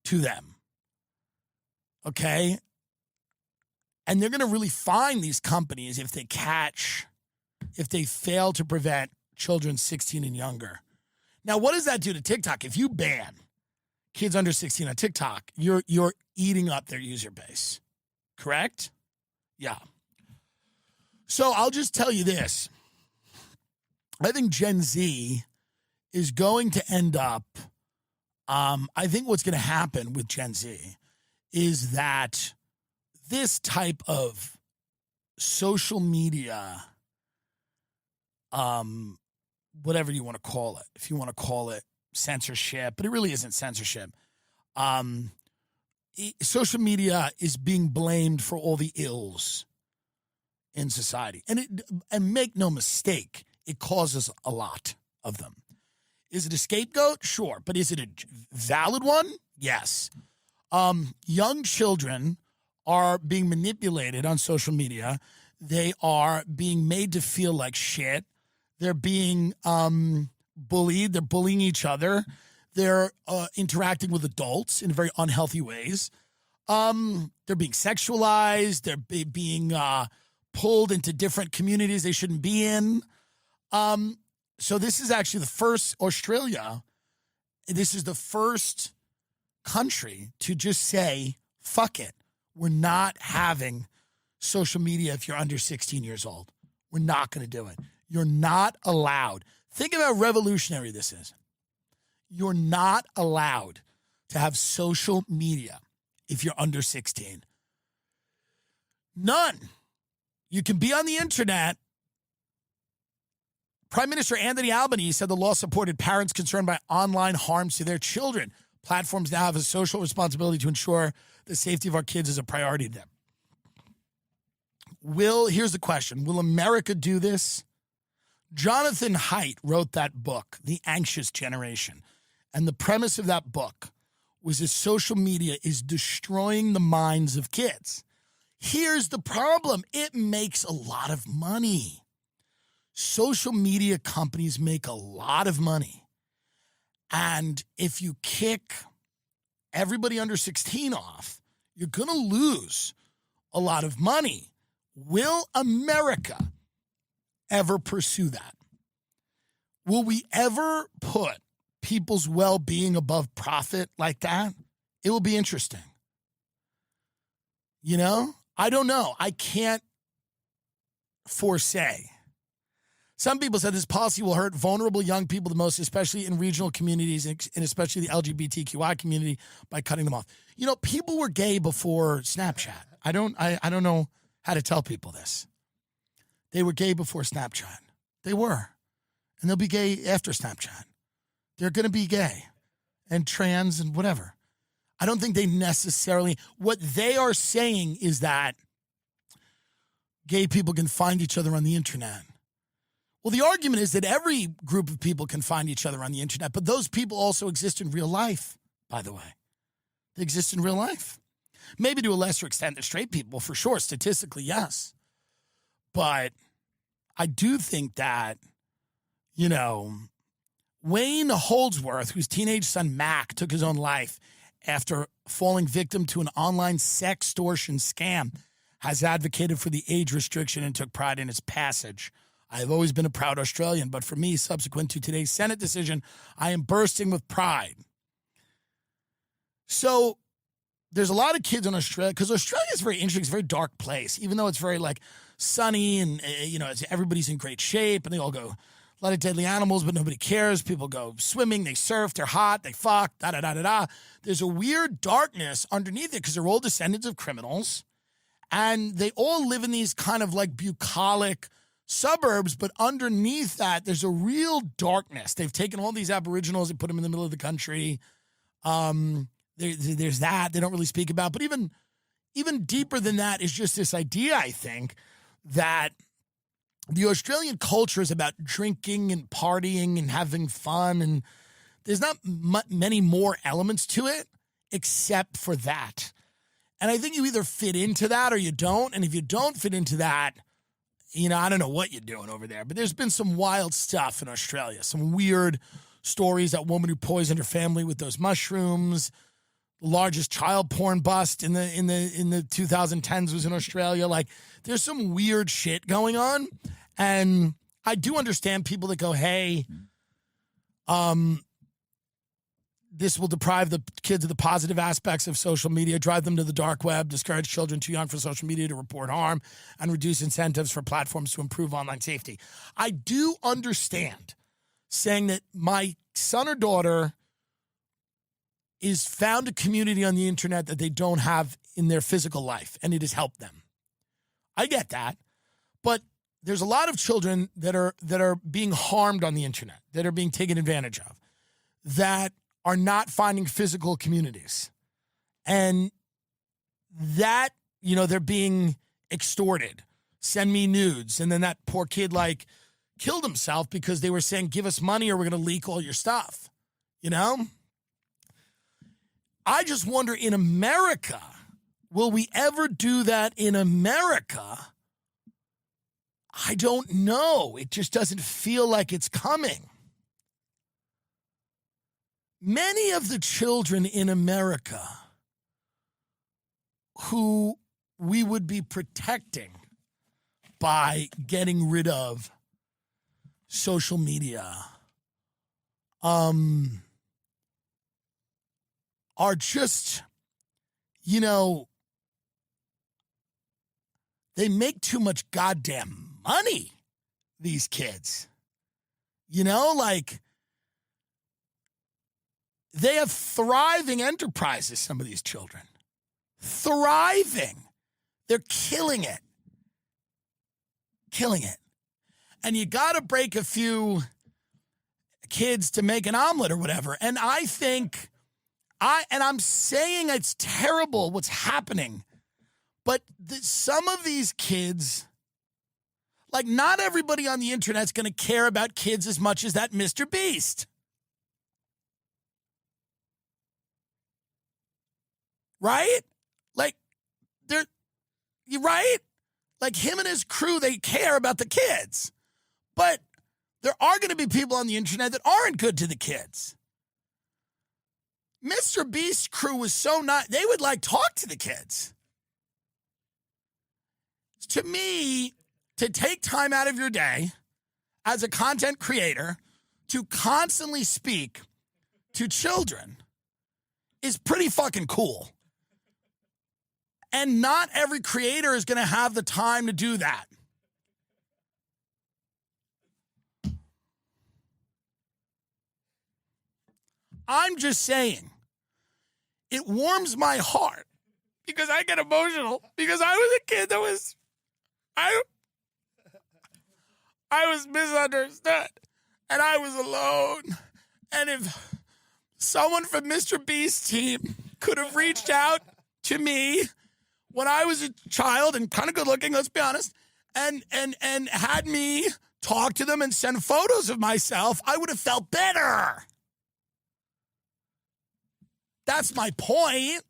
to them. Okay? And they're going to really fine these companies if they fail to prevent children 16 and younger. Now, what does that do to TikTok? If you ban kids under 16 on TikTok, you're eating up their user base. Correct? Yeah. So I'll just tell you this. I think Gen Z is going to end up, I think what's going to happen with Gen Z is that this type of social media, whatever you want to call it, if you want to call it censorship, but it really isn't censorship. Social media is being blamed for all the ills in society. And make no mistake, it causes a lot of them. Is it a scapegoat? Sure. But is it a valid one? Yes. Young children are being manipulated on social media. They are being made to feel like shit. They're being bullied. They're bullying each other. They're interacting with adults in very unhealthy ways. They're being sexualized. They're being pulled into different communities they shouldn't be in. So this is actually the first, Australia, this is the first country to just say, fuck it. We're not having social media if you're under 16 years old. We're not going to do it. You're not allowed. Think of how revolutionary this is. You're not allowed to have social media if you're under 16. None. You can be on the internet. Prime Minister Anthony Albanese said the law supported parents concerned by online harms to their children. Platforms now have a social responsibility to ensure the safety of our kids is a priority to them. Here's the question. Will America do this? Jonathan Haidt wrote that book, The Anxious Generation. And the premise of that book was that social media is destroying the minds of kids. Here's the problem. It makes a lot of money. Social media companies make a lot of money. And if you kick everybody under 16 off, you're going to lose a lot of money. Will America ever pursue that? Will we ever put people's well-being above profit like that? It will be interesting. You know? I don't know. I can't foresay. Some people said this policy will hurt vulnerable young people the most, especially in regional communities and especially the LGBTQI community, by cutting them off. You know, people were gay before Snapchat. I don't know how to tell people this. They were gay before Snapchat. They were. And they'll be gay after Snapchat. They're going to be gay and trans and whatever. I don't think they necessarily, what they are saying is that gay people can find each other on the internet. Well, the argument is that every group of people can find each other on the internet, but those people also exist in real life, by the way. They exist in real life. Maybe to a lesser extent than straight people, for sure. Statistically, yes. But I do think that, you know, Wayne Holdsworth, whose teenage son Mac took his own life after falling victim to an online sextortion scam, has advocated for the age restriction and took pride in its passage. I have always been a proud Australian, but for me, subsequent to today's Senate decision, I am bursting with pride. So there's a lot of kids in Australia, because Australia is very interesting. It's a very dark place, even though it's very like sunny and, you know, everybody's in great shape and they all go, a lot of deadly animals, but nobody cares. People go swimming, they surf, they're hot, they fuck, da-da-da-da-da. There's a weird darkness underneath it because they're all descendants of criminals. And they all live in these kind of like bucolic suburbs, but underneath that, there's a real darkness. They've taken all these aboriginals and put them in the middle of the country. There's that they don't really speak about. But even deeper than that is just this idea, I think, that the Australian culture is about drinking and partying and having fun. And there's not many more elements to it except for that. And I think you either fit into that or you don't. And if you don't fit into that, you know, I don't know what you're doing over there. But there's been some wild stuff in Australia. Some weird stories. That woman who poisoned her family with those mushrooms. The largest child porn bust in the 2010s was in Australia. Like, there's some weird shit going on. And I do understand people that go, hey, this will deprive the kids of the positive aspects of social media, drive them to the dark web, discourage children too young for social media to report harm, and reduce incentives for platforms to improve online safety. I do understand saying that my son or daughter is found a community on the internet that they don't have in their physical life, and it has helped them. I get that. But there's a lot of children that are being harmed on the internet, that are being taken advantage of, that are not finding physical communities. And that, they're being extorted. Send me nudes. And then that poor kid, killed himself because they were saying, give us money or we're going to leak all your stuff. I just wonder, in America, will we ever do that in America? I don't know. It just doesn't feel like it's coming. Many of the children in America who we would be protecting by getting rid of social media are just, they make too much goddamn money, these kids. They have thriving enterprises, some of these children. Thriving. They're killing it. Killing it. And you got to break a few kids to make an omelet or whatever. And I think, I'm saying it's terrible what's happening, but some of these kids, not everybody on the internet's going to care about kids as much as that Mr. Beast. Right? You're right? Him and his crew, they care about the kids. But there are going to be people on the internet that aren't good to the kids. Mr. Beast's crew was so nice. They would talk to the kids. To me, to take time out of your day as a content creator to constantly speak to children is pretty fucking cool. And not every creator is going to have the time to do that. I'm just saying, it warms my heart because I get emotional because I was a kid that was, I was misunderstood and I was alone. And if someone from Mr. Beast's team could have reached out to me when I was a child and kind of good looking, let's be honest, and had me talk to them and send photos of myself, I would have felt better. That's my point.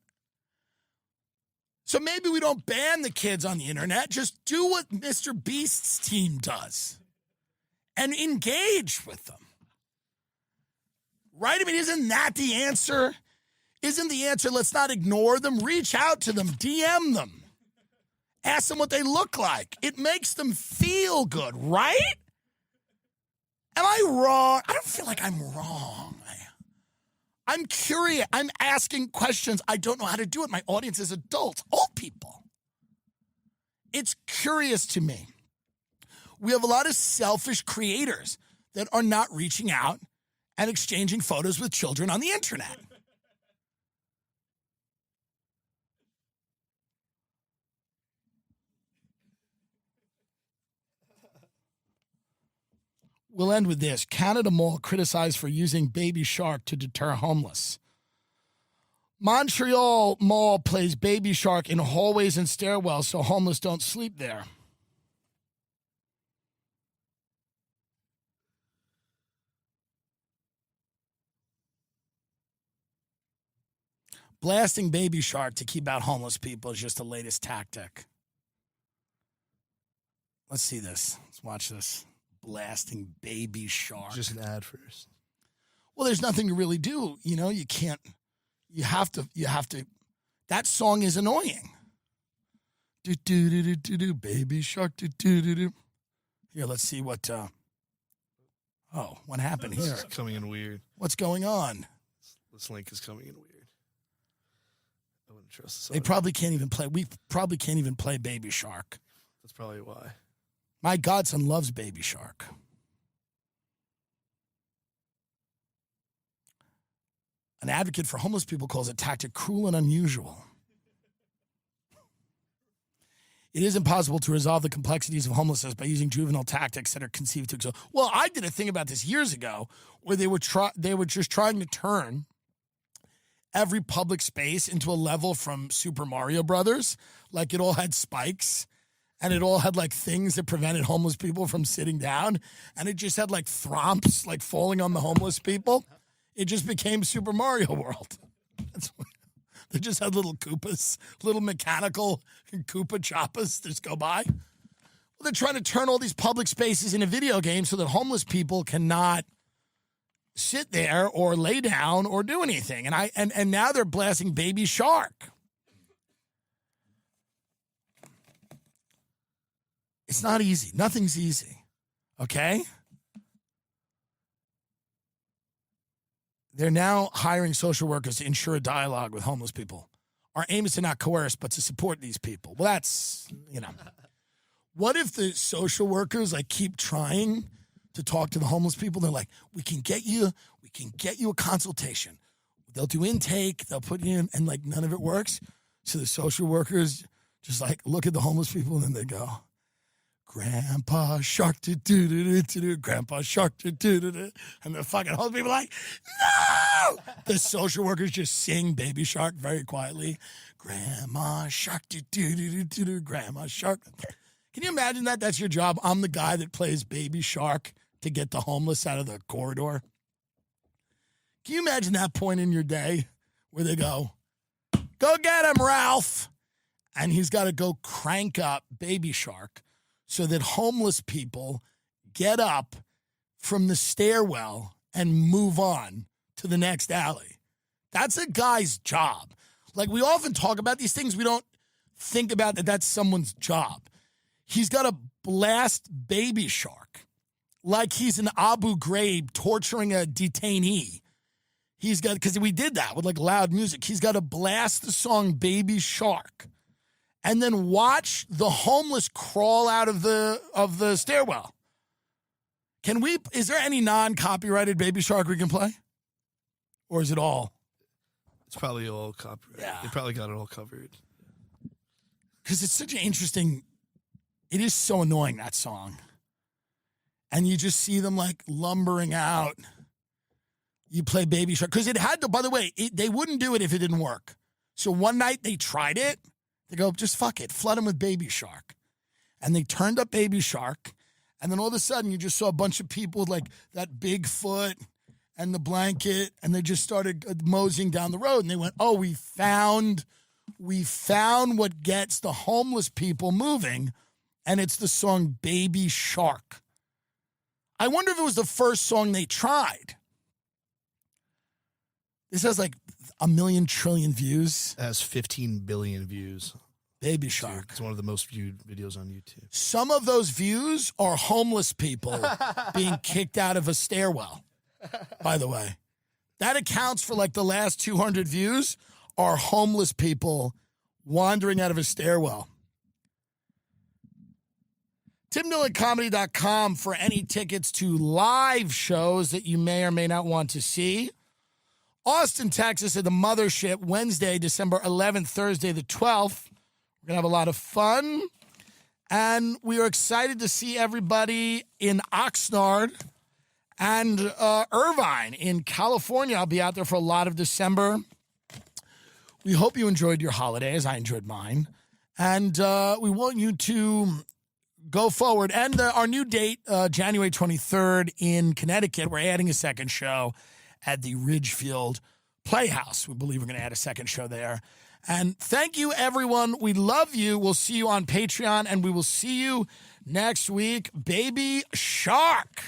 So maybe we don't ban the kids on the internet. Just do what Mr. Beast's team does and engage with them. Right? I mean, isn't that the answer? Isn't the answer, let's not ignore them, reach out to them, DM them, ask them what they look like. It makes them feel good, right? Am I wrong? I don't feel like I'm wrong. I'm curious. I'm asking questions. I don't know how to do it. My audience is adults, old people. It's curious to me. We have a lot of selfish creators that are not reaching out and exchanging photos with children on the internet. We'll end with this. Canada Mall criticized for using Baby Shark to deter homeless. Montreal Mall plays Baby Shark in hallways and stairwells so homeless don't sleep there. Blasting Baby Shark to keep out homeless people is just the latest tactic. Let's see this. Let's watch this. Blasting Baby Shark. Just an ad first. Well, there's nothing to really do. You can't, you have to, that song is annoying. Do, do, do, do, do, do, Baby Shark, do, do, do, do. Here, let's see what, what happened here? It's coming in weird. What's going on? This link is coming in weird. I wouldn't trust this. They probably can't even play. We probably can't even play Baby Shark. That's probably why. My godson loves Baby Shark. An advocate for homeless people calls a tactic cruel and unusual. It is impossible to resolve the complexities of homelessness by using juvenile tactics that are conceived to exalt. Well, I did a thing about this years ago where they were just trying to turn every public space into a level from Super Mario Brothers. Like it all had spikes and it all had like things that prevented homeless people from sitting down. And it just had like thwomps like falling on the homeless people. It just became Super Mario World. They just had little Koopas, little mechanical Koopa Choppas just go by. Well, they're trying to turn all these public spaces into video games so that homeless people cannot sit there or lay down or do anything. And now they're blasting Baby Shark. It's not easy. Nothing's easy. Okay? They're now hiring social workers to ensure a dialogue with homeless people. Our aim is to not coerce, but to support these people. Well, that's, What if the social workers keep trying to talk to the homeless people? They're like, we can get you a consultation. They'll do intake, they'll put you in, and none of it works. So the social workers just look at the homeless people and then they go, Grandpa Shark, do-do-do-do-do, Grandpa Shark, do-do-do-do. And the fucking homeless people are like, no! The social workers just sing Baby Shark very quietly. Grandma Shark, do-do-do-do-do, Grandma Shark. Can you imagine that? That's your job. I'm the guy that plays Baby Shark to get the homeless out of the corridor. Can you imagine that point in your day where they go get him, Ralph. And he's got to go crank up Baby Shark so that homeless people get up from the stairwell and move on to the next alley. That's a guy's job. We often talk about these things. We don't think about that that's someone's job. He's got to blast Baby Shark like he's in Abu Ghraib torturing a detainee. He's got, because we did that with loud music. He's got to blast the song Baby Shark and then watch the homeless crawl out of the stairwell. Is there any non-copyrighted Baby Shark we can play? Or is it all? It's probably all copyrighted. Yeah. They probably got it all covered. Because it's such an interesting, it is so annoying, that song. And you just see them lumbering out. You play Baby Shark. Because it had to, by the way, they wouldn't do it if it didn't work. So one night they tried it. They go, just fuck it. Flood them with Baby Shark. And they turned up Baby Shark. And then all of a sudden, you just saw a bunch of people with that big foot and the blanket. And they just started moseying down the road. And they went, oh, we found what gets the homeless people moving. And it's the song Baby Shark. I wonder if it was the first song they tried. This has 1,000,000 trillion views. It has 15 billion views. Baby Shark. It's one of the most viewed videos on YouTube. Some of those views are homeless people being kicked out of a stairwell, by the way. That accounts for the last 200 views are homeless people wandering out of a stairwell. timdilloncomedy.com for any tickets to live shows that you may or may not want to see. Austin, Texas at the Mothership, Wednesday, December 11th, Thursday the 12th. We're going to have a lot of fun. And we are excited to see everybody in Oxnard and Irvine in California. I'll be out there for a lot of December. We hope you enjoyed your holidays. I enjoyed mine. And we want you to go forward. And our new date, January 23rd in Connecticut, we're adding a second show at the Ridgefield Playhouse. We believe we're going to add a second show there. And thank you, everyone. We love you. We'll see you on Patreon, and we will see you next week. Baby Shark.